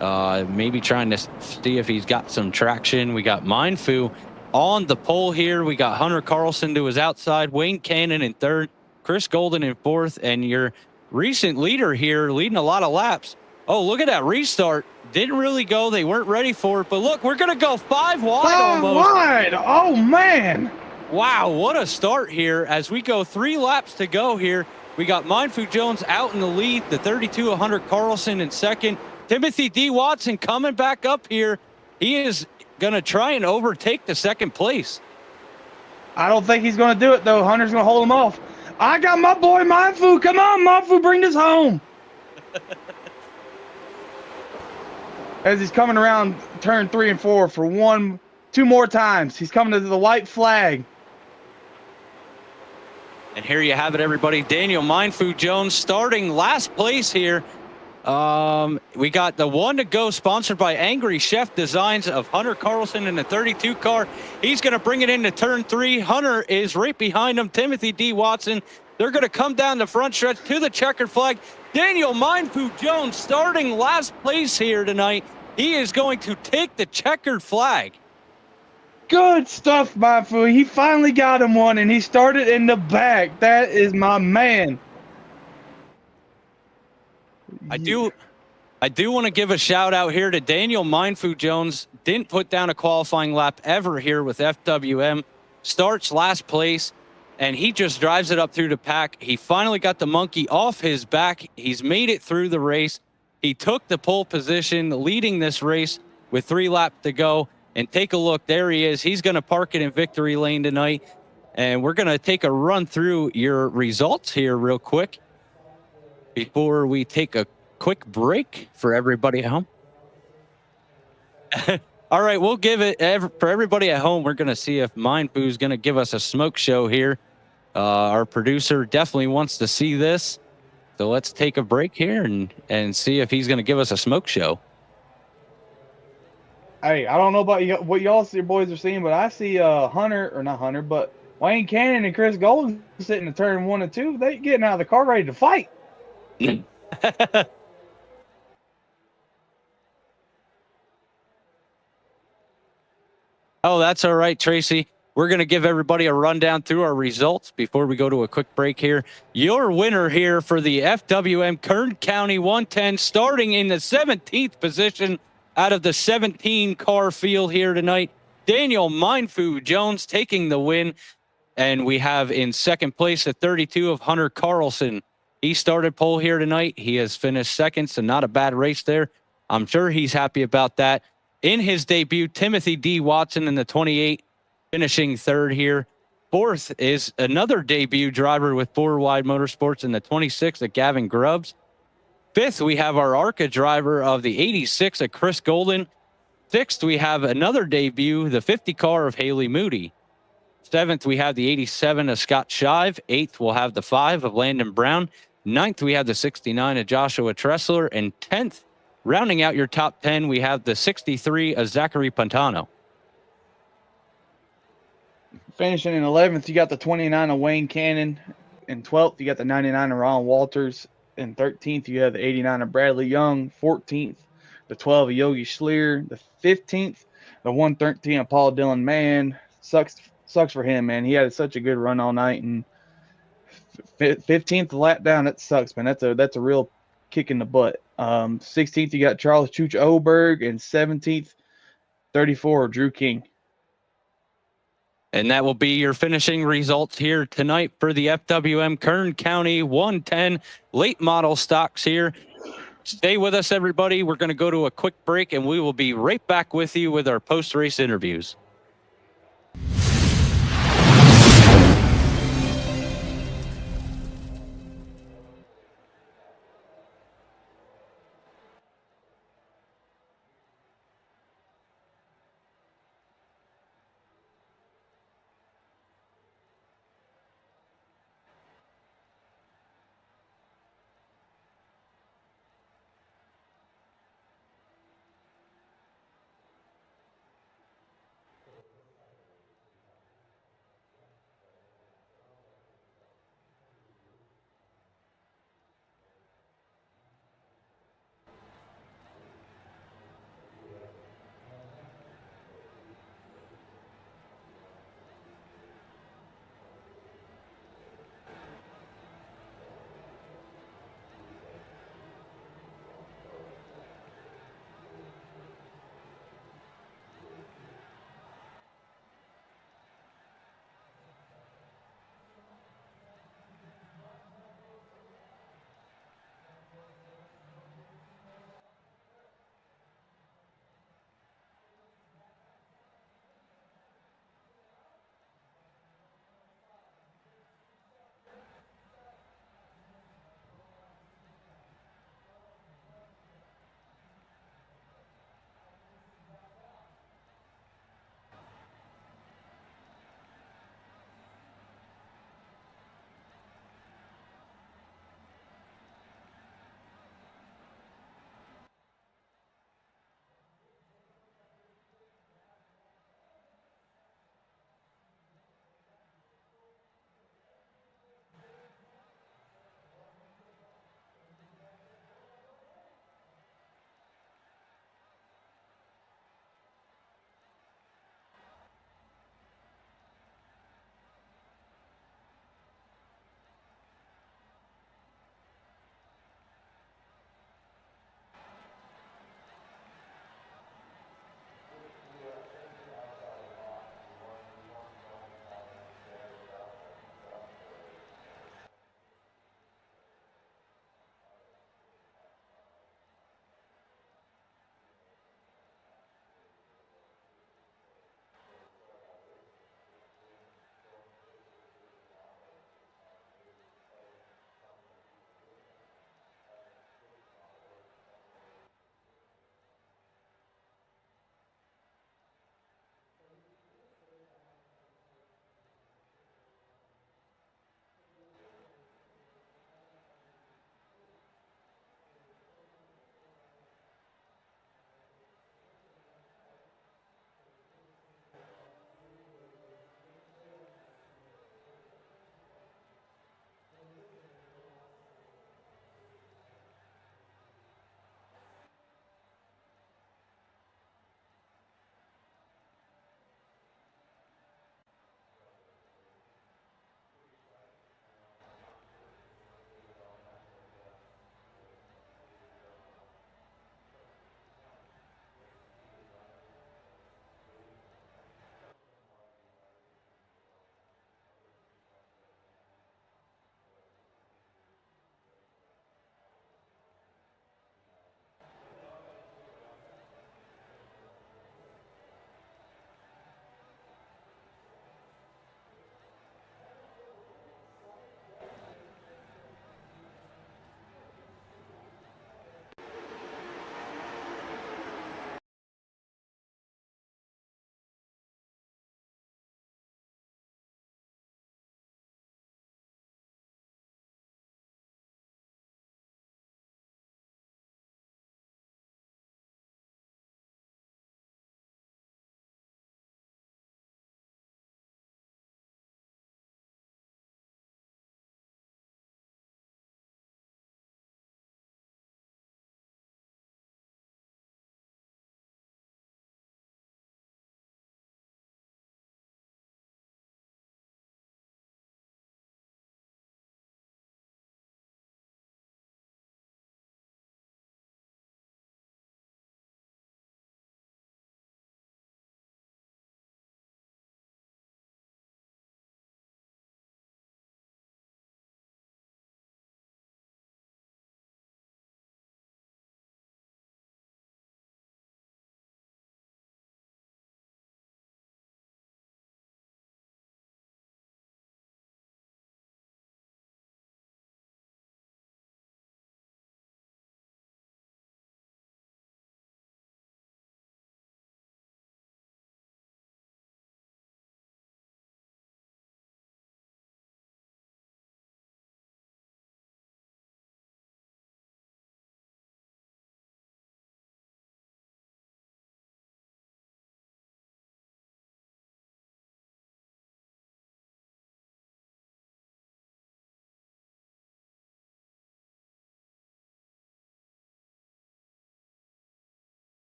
S2: Maybe trying to see if he's got some traction. We got Mindfu on the pole here. We got Hunter Carlson to his outside, Wayne Cannon in 3rd, Chris Golden in 4th, and your recent leader here leading a lot of laps. Oh, look at that restart. Didn't really go. They weren't ready for it. But look, we're going to go 5 wide
S3: 5
S2: almost.
S3: wide. Oh, man.
S2: Wow, what a start here as we go 3 laps to go here. We got Mindfu Jones out in the lead, the 32 of Hunter Carlson in 2nd. Timothy D. Watson coming back up here. He is going to try and overtake the 2nd place.
S3: I don't think he's going to do it, though. Hunter's going to hold him off. I got my boy Mindfu. Come on, Mindfu, bring this home. As he's coming around turn 3 and 4 for 2 more times. He's coming to the white flag.
S2: And here you have it, everybody. Daniel Mindfu Jones starting last place here. We got the 1 to go, sponsored by Angry Chef Designs of Hunter Carlson in the 32 car. He's going to bring it into turn 3. Hunter is right behind him. Timothy D. Watson. They're going to come down the front stretch to the checkered flag. Daniel Mindfu Jones starting last place here tonight. He is going to take the checkered flag.
S3: Good stuff, Mindfu. He finally got him one, and he started in the back. That is my man.
S2: I do want to give a shout out here to Daniel Mindfu Jones. Didn't put down a qualifying lap ever here with FWM. Starts last place, and he just drives it up through the pack. He finally got the monkey off his back. He's made it through the race. He took the pole position, leading this race with 3 laps to go. And take a look. There he is. He's going to park it in victory lane tonight. And we're going to take a run through your results here real quick before we take a quick break for everybody at home. All right, we'll give it for everybody at home. We're going to see if Mindfu is going to give us a smoke show here. Our producer definitely wants to see this. So let's take a break here and see if he's going to give us a smoke show.
S3: Hey, I don't know about you, what y'all boys are seeing, but I see but Wayne Cannon and Chris Golden sitting in turn 1 and 2. They getting out of the car ready to fight.
S2: Oh, that's all right, Tracy. We're going to give everybody a rundown through our results before we go to a quick break here. Your winner here for the FWM Kern County 110, starting in the 17th position out of the 17 car field here tonight. Daniel Mindfu Jones taking the win. And we have in 2nd place at 32 of Hunter Carlson. He started pole here tonight. He has finished 2nd, so not a bad race there. I'm sure he's happy about that. In his debut, Timothy D. Watson in the 28, finishing 3rd here. 4th is another debut driver with 4 Wide Motorsports in the 26 at Gavin Grubbs. 5th, we have our ARCA driver of the 86 at Chris Golden. 6th, we have another debut, the 50 car of Haley Moody. 7th, we have the 87 of Scott Shive. 8th, we'll have the 5 of Landon Brown. 9th, we have the 69 of Joshua Tressler. And 10th, rounding out your top 10, we have the 63 of Zachary Pontano.
S3: Finishing in 11th, you got the 29 of Wayne Cannon. In 12th, you got the 99 of Ron Walters. In 13th, you have the 89 of Bradley Young. 14th, the 12 of Yogi Schleer. The 15th, the 113 of Paul Dillon Mann. sucks for him, man. He had such a good run all night, and 15th lap down, that sucks, man. That's a real kick in the butt. 16th, you got Charles Chooch Oberg, and 17th, 34, Drew King.
S2: And that will be your finishing results here tonight for the FWM Kern County 110 late model stocks here. Stay with us, everybody. We're going to go to a quick break, and we will be right back with you with our post-race interviews.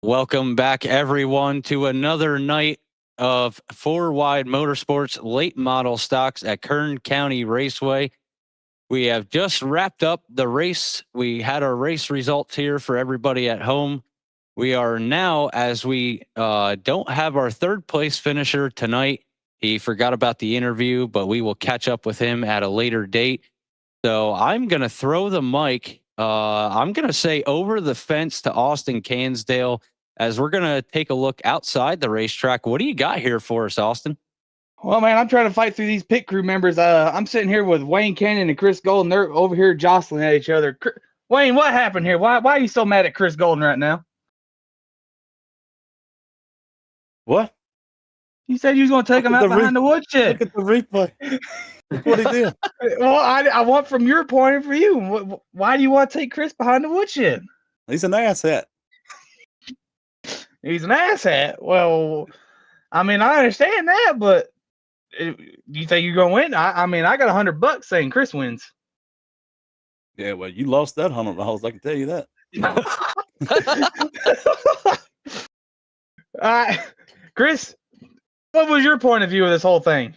S2: Welcome back, everyone, to another night of Four Wide Motorsports late model stocks at Kern County Raceway. We have just wrapped up the race. We had our race results here for everybody at home. We are now, as we don't have our third place finisher tonight. He forgot about the interview, but we will catch up with him at a later date. So I'm going to throw the mic. I'm going to say over the fence to Austin Cansdale as we're going to take a look outside the racetrack. What do you got here for us, Austin?
S3: Well, man, I'm trying to fight through these pit crew members. I'm sitting here with Wayne Cannon and Chris Golden. They're over here jostling at each other. Wayne, what happened here? Why are you so mad at Chris Golden right now?
S4: What?
S3: You said you was going to take him out behind the woodshed.
S4: Look at the replay. Look what he did.
S3: Well, I want from your point of view. Why do you want to take Chris behind the woodshed?
S4: He's an asshat.
S3: He's an asshat. Well, I mean, I understand that, but you think you're going to win? I mean, I got $100 saying Chris wins.
S4: Yeah, well, you lost that $100. I can tell you that.
S3: Chris, what was your point of view of this whole thing?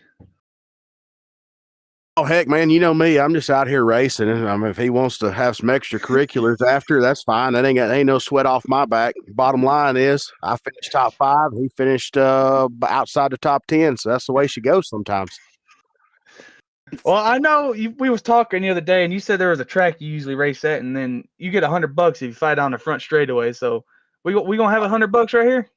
S5: Oh, heck, man, you know me. I'm just out here racing. I mean, if he wants to have some extracurriculars after, that's fine. That ain't no sweat off my back. Bottom line is I finished top 5. He finished outside the top 10, so that's the way she goes sometimes.
S3: Well, I know we was talking the other day, and you said there was a track you usually race at, and then you get $100 if you fight on the front straightaway. So we gonna have $100 right here.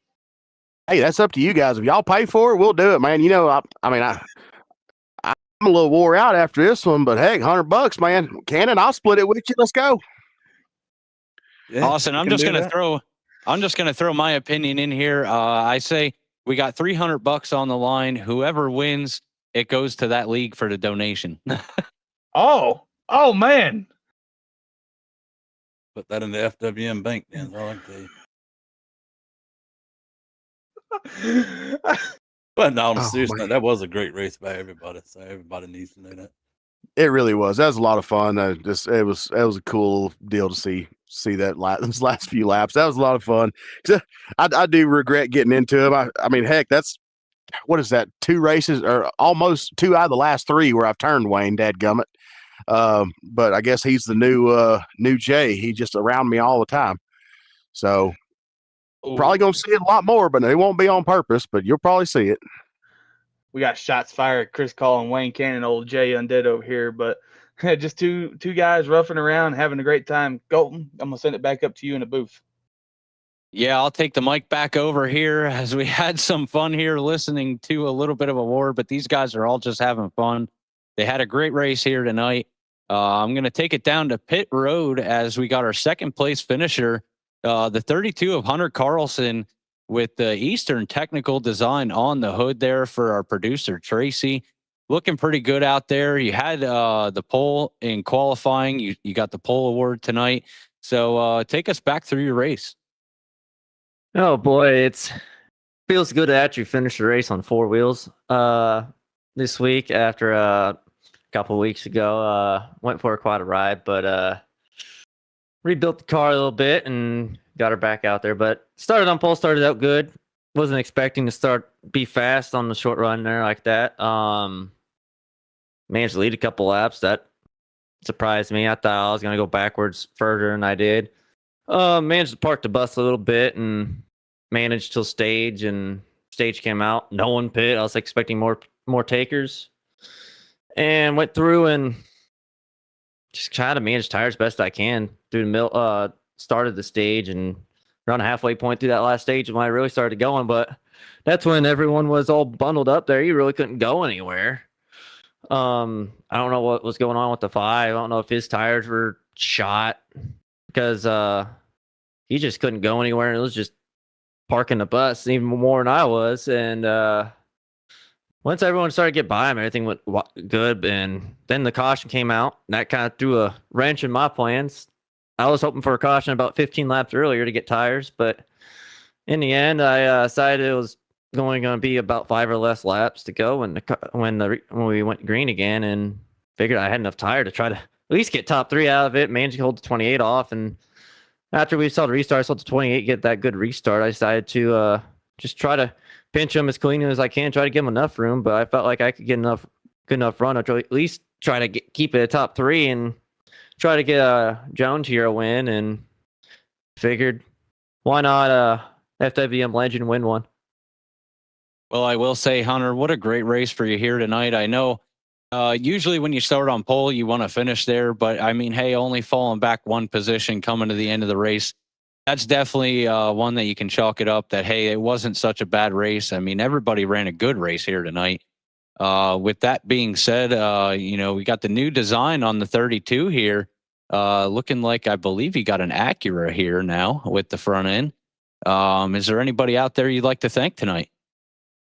S5: Hey, that's up to you guys. If y'all pay for it, we'll do it, man. You know, I'm a little wore out after this one, but heck, $100, man. Cannon, I'll split it with you. Let's go.
S4: Yeah,
S2: Austin, I'm just gonna throw my opinion in here. I say we got $300 on the line. Whoever wins, it goes to that league for the donation.
S3: Oh man.
S4: Put that in the FWM bank, then. All I can tell you. But no, seriously, that was a great race by everybody. So everybody needs to know that.
S5: It really was. That was a lot of fun. It was a cool deal to see those last few laps. That was a lot of fun. I do regret getting into him. I mean, heck, that's what is that? 2 races or almost 2 out of the last 3 where I've turned Wayne, dadgummit. But I guess he's the new Jay. He's just around me all the time. So probably gonna see it a lot more, but it won't be on purpose. But you'll probably see it.
S3: We got shots fired. Chris calling Wayne Cannon, old Jay Undead over here, but just two guys roughing around, having a great time. Colton, I'm gonna send it back up to you in the booth.
S2: Yeah, I'll take the mic back over here as we had some fun here listening to a little bit of a war, but these guys are all just having fun. They had a great race here tonight. I'm going to take it down to pit road as we got our second place finisher, the 32 of Hunter Carlson with the Eastern Technical Design on the hood there for our producer, Tracy. Looking pretty good out there. You had the pole in qualifying. You got the pole award tonight. So take us back through your race.
S6: Oh boy, it feels good to actually finish the race on 4 wheels this week after a couple weeks ago. Went for quite a ride, but rebuilt the car a little bit and got her back out there. But started on pole, started out good. Wasn't expecting to be fast on the short run there like that. Managed to lead a couple laps. That surprised me. I thought I was going to go backwards further than I did. Managed to park the bus a little bit and managed till stage, and stage came out. No one pit. I was expecting more takers, and went through and just try to manage tires best I can through the middle. Started the stage and around a halfway point through that last stage when I really started going, but that's when everyone was all bundled up there. You really couldn't go anywhere. I don't know what was going on with the 5. I don't know if his tires were shot because he just couldn't go anywhere, and it was just parking the bus even more than I was. And once everyone started to get by him, everything went good. And then the caution came out, and that kind of threw a wrench in my plans. I was hoping for a caution about 15 laps earlier to get tires, but in the end, I decided it was going to be about 5 or less laps to go when we went green again, and figured I had enough tire to try to at least get top 3 out of it. Managed to hold the 28 off, and after we saw the restart, saw the 28 get that good restart, I decided to just try to pinch him as clean as I can, try to give him enough room. But I felt like I could get good enough run to at least try to keep it a top 3 and try to get Jones here a win. And figured, why not FWM Legend win one?
S2: Well, I will say, Hunter, what a great race for you here tonight. I know usually when you start on pole, you want to finish there. But, I mean, hey, only falling back one position coming to the end of the race, that's definitely one that you can chalk it up that, hey, it wasn't such a bad race. I mean, everybody ran a good race here tonight. With that being said, we got the new design on the 32 here. Looking like I believe you got an Acura here now with the front end. Is there anybody out there you'd like to thank tonight?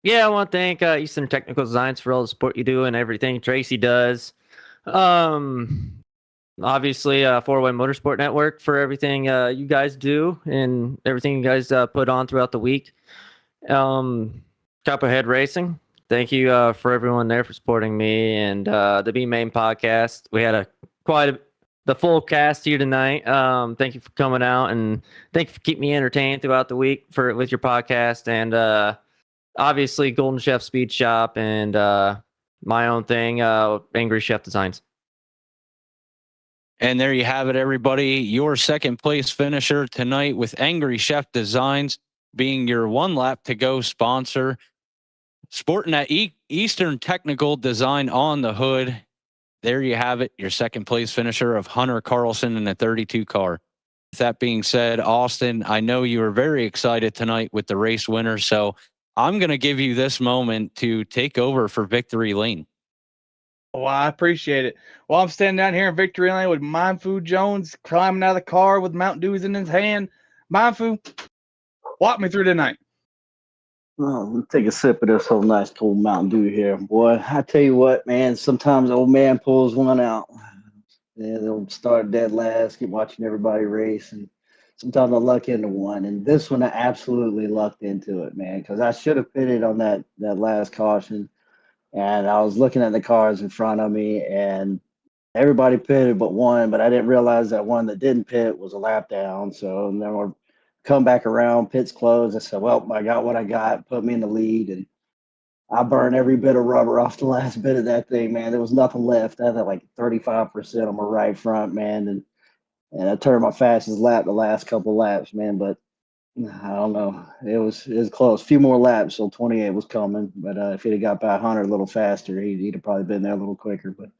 S6: Yeah, I want to thank Eastern Technical Designs for all the support you do and everything Tracy does. Obviously, 4-Way Motorsport Network for everything you guys do and everything you guys put on throughout the week. Copperhead Racing, thank you for everyone there for supporting me and the B Main podcast. We had the full cast here tonight. Thank you for coming out and thank you for keeping me entertained throughout the week with your podcast and. Obviously, Golden Chef Speed Shop and my own thing, Angry Chef Designs.
S2: And there you have it, everybody. Your second place finisher tonight with Angry Chef Designs being your one lap to go sponsor. Sporting that Eastern Technical Design on the hood. There you have it. Your second place finisher of Hunter Carlson in a 32 car. With that being said, Austin, I know you were very excited tonight with the race winner. So I'm going to give you this moment to take over for Victory Lane.
S3: Oh, I appreciate it. Well, I'm standing down here in Victory Lane with Mindfu Jones climbing out of the car with Mountain Dews in his hand. Mindfu, walk me through tonight.
S7: Oh, let me take a sip of this whole nice cold Mountain Dew here. Boy, I tell you what, man, sometimes old man pulls one out. Yeah, they'll start dead last, keep watching everybody race, and sometimes I luck into one. And this one, I absolutely lucked into it, man, because I should have pitted on that last caution. And I was looking at the cars in front of me, and everybody pitted but one, but I didn't realize that one that didn't pit was a lap down. So then we'll come back around, pits closed. I said, well, I got what I got, put me in the lead, and I burned every bit of rubber off the last bit of that thing, man. There was nothing left. I had like 35% on my right front, man, and I turned my fastest lap the last couple laps, man. But I don't know. It was close. A few more laps, so 28 was coming. But if he'd have got by 100 a little faster, he'd have probably been there a little quicker. But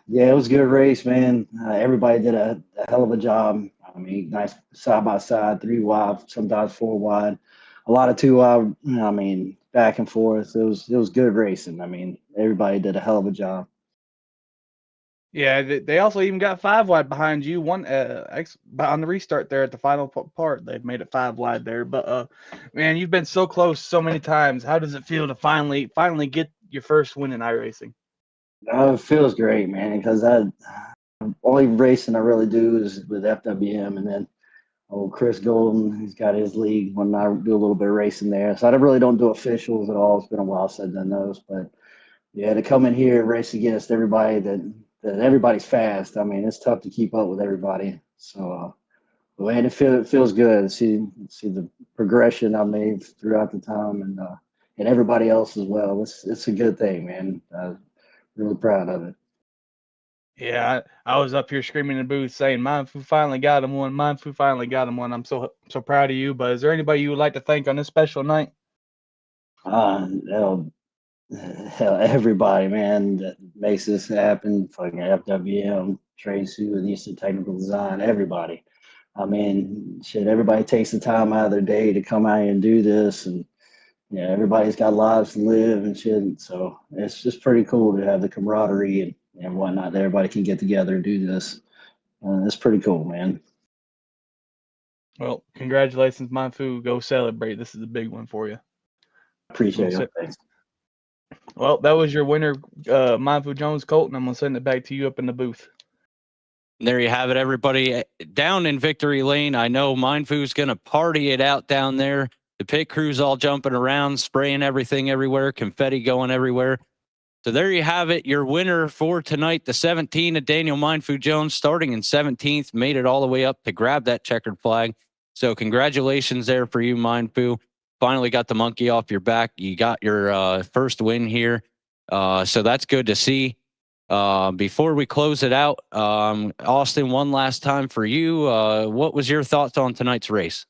S7: yeah, it was a good race, man. Everybody did a hell of a job. I mean, nice side by side, 3 wide, sometimes 4 wide, a lot of 2 wide. I mean, back and forth. It was good racing. I mean, everybody did a hell of a job.
S3: Yeah, they also even got 5 wide behind you. One on the restart there at the final part, they've made it 5 wide there. But man, you've been so close so many times. How does it feel to finally get your first win in iRacing?
S7: It feels great, man, because only racing I really do is with FWM, and then Chris Golden, he's got his league when I do a little bit of racing there. So I really don't do officials at all. It's been a while since I've done those, but yeah, to come in here and race against everybody that everybody's fast. I mean, it's tough to keep up with everybody. So, man, it feels good to see the progression I made throughout the time, and everybody else as well. It's a good thing, man. I'm really proud of it.
S3: Yeah, I was up here screaming in the booth saying, Mindfu finally got him one. Mindfu finally got him one. I'm so proud of you. But is there anybody you would like to thank on this special night?
S7: Hell, everybody, man, that makes this happen. Fucking FWM, Tracy with Eastern Technical Design, everybody. I mean, shit, everybody takes the time out of their day to come out here and do this. And, yeah, everybody's got lives to live and shit. So it's just pretty cool to have the camaraderie and whatnot. That everybody can get together and do this. It's pretty cool, man.
S3: Well, congratulations, Mindfu. Go celebrate. This is a big one for you.
S7: Appreciate it. Thanks.
S3: Well, that was your winner, Mindfu Jones Colton. I'm going to send it back to you up in the booth.
S2: There you have it, everybody. Down in Victory Lane, I know Mindfu's going to party it out down there. The pit crew's all jumping around, spraying everything everywhere, confetti going everywhere. So there you have it. Your winner for tonight, the 17 of Daniel Mindfu Jones, starting in 17th, made it all the way up to grab that checkered flag. So congratulations there for you, Mindfu. Finally got the monkey off your back. You got your first win here. So that's good to see. Before we close it out, Austin, one last time for you. What was your thoughts on tonight's race?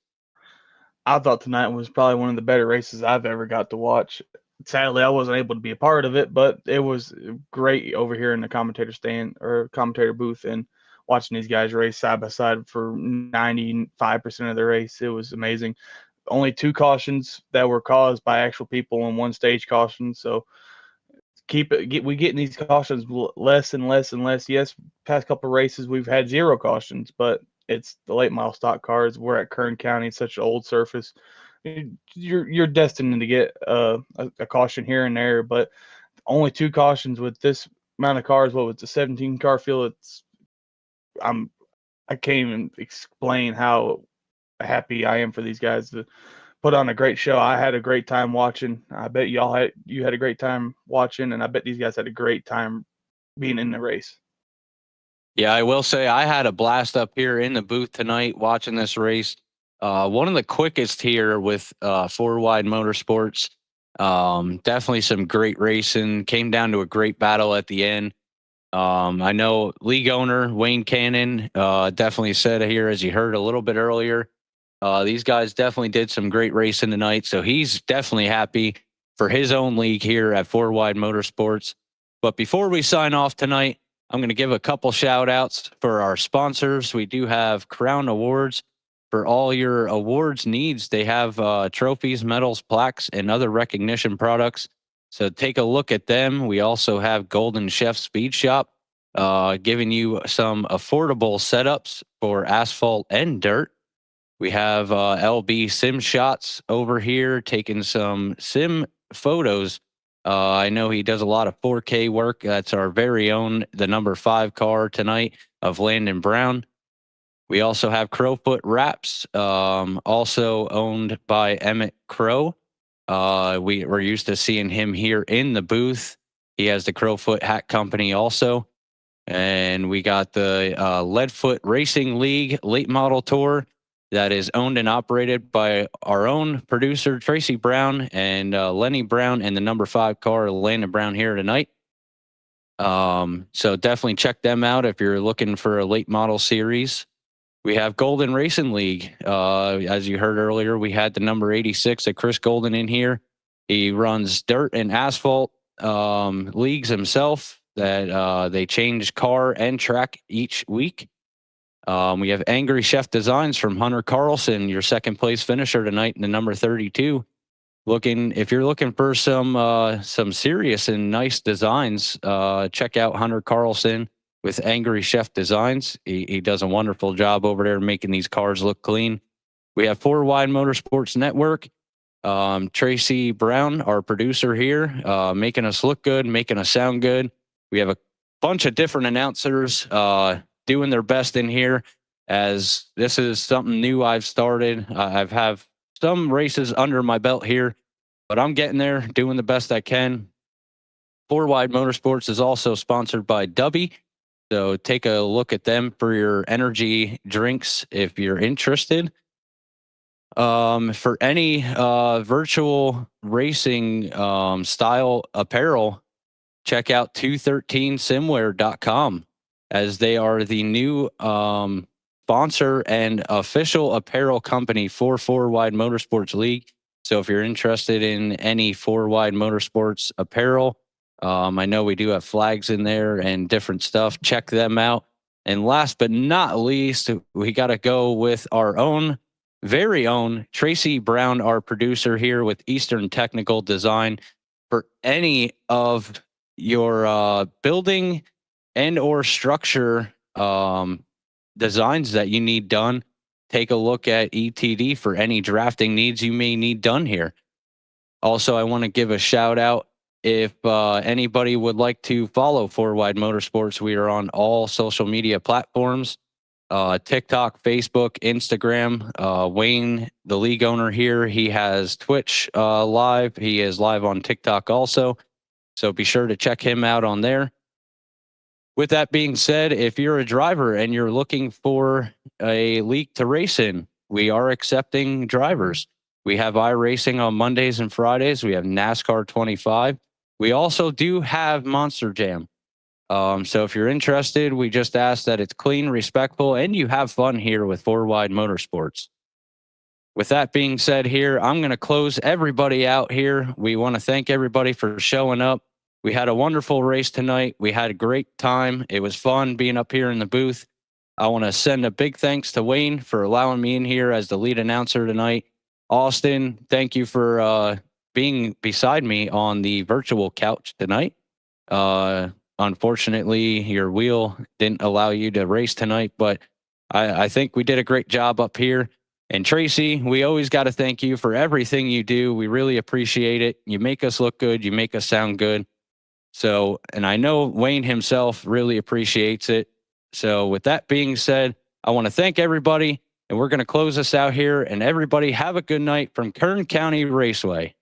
S3: I thought tonight was probably one of the better races I've ever got to watch. Sadly, I wasn't able to be a part of it, but it was great over here in the commentator stand or commentator booth and watching these guys race side by side for 95% of the race. It was amazing. Only 2 cautions that were caused by actual people and 1 stage caution. So we getting these cautions less and less and less. Yes, past couple of races we've had 0 cautions, but it's the late model stock cars. We're at Kern County. It's such an old surface. You're destined to get a caution here and there, but only 2 cautions with this amount of cars. What was the 17 car field? I can't even explain how happy I am for these guys to put on a great show. I had a great time watching. I bet you had a great time watching, and I bet these guys had a great time being in the race.
S2: Yeah, I will say I had a blast up here in the booth tonight watching this race. One of the quickest here with 4 Wide Motorsports. Definitely some great racing. Came down to a great battle at the end. I know league owner Wayne Cannon definitely said here, as you heard a little bit earlier, these guys definitely did some great racing tonight. So he's definitely happy for his own league here at 4 Wide Motorsports. But before we sign off tonight, I'm going to give a couple shout outs for our sponsors. We do have Crown Awards for all your awards needs. They have trophies, medals, plaques, and other recognition products. So take a look at them. We also have Golden Chef Speed Shop, giving you some affordable setups for asphalt and dirt. We have LB Sim Shots over here taking some sim photos. I know he does a lot of 4K work. That's our very own, the number 5 car tonight of Landon Brown. We also have Crowfoot Wraps, also owned by Emmett Crow. We're used to seeing him here in the booth. He has the Crowfoot Hat Company also. And we got the Leadfoot Racing League Late Model Tour that is owned and operated by our own producer, Tracy Brown, and Lenny Brown, and the number 5 car, Landon Brown, here tonight. So definitely check them out if you're looking for a late model series. We have Golden Racing League. As you heard earlier, we had the number 86 of Chris Golden in here. He runs dirt and asphalt leagues himself that they change car and track each week. We have Angry Chef Designs from Hunter Carlson, your second place finisher tonight in the number 32. If you're looking for some serious and nice designs, check out Hunter Carlson with Angry Chef Designs. He does a wonderful job over there making these cars look clean. We have 4 Wide Motorsports Network. Tracy Brown, our producer here, making us look good, making us sound good. We have a bunch of different announcers doing their best in here, as this is something new I've started. I've have some races under my belt here, but I'm getting there, doing the best I can. 4 Wide Motorsports is also sponsored by Dubby, so take a look at them for your energy drinks if you're interested. For any virtual racing style apparel, check out 213simwear.com, as they are the new sponsor and official apparel company for 4 Wide Motorsports League. So if you're interested in any 4 Wide Motorsports apparel, I know we do have flags in there and different stuff. Check them out. And last but not least, we got to go with our own, very own Tracy Brown, our producer here with Eastern Technical Design, for any of your building and or structure designs that you need done. Take a look at ETD for any drafting needs you may need done here. Also, I want to give a shout out if anybody would like to follow 4 Wide Motorsports. We are on all social media platforms, TikTok, Facebook, Instagram. Wayne, the league owner here, he has Twitch live. He is live on TikTok also. So be sure to check him out on there. With that being said, if you're a driver and you're looking for a league to race in, we are accepting drivers. We have iRacing on Mondays and Fridays. We have NASCAR 25. We also do have Monster Jam. So if you're interested, we just ask that it's clean, respectful, and you have fun here with Four Wide Motorsports. With that being said here, I'm going to close everybody out here. We want to thank everybody for showing up. We had a wonderful race tonight. We had a great time. It was fun being up here in the booth. I want to send a big thanks to Wayne for allowing me in here as the lead announcer tonight. Austin, thank you for being beside me on the virtual couch tonight. Unfortunately, your wheel didn't allow you to race tonight, but I think we did a great job up here. And Tracy, we always got to thank you for everything you do. We really appreciate it. You make us look good. You make us sound good. So, and I know Wayne himself really appreciates it. So with that being said, I want to thank everybody, and we're going to close this out here. And everybody have a good night from Kern County Raceway.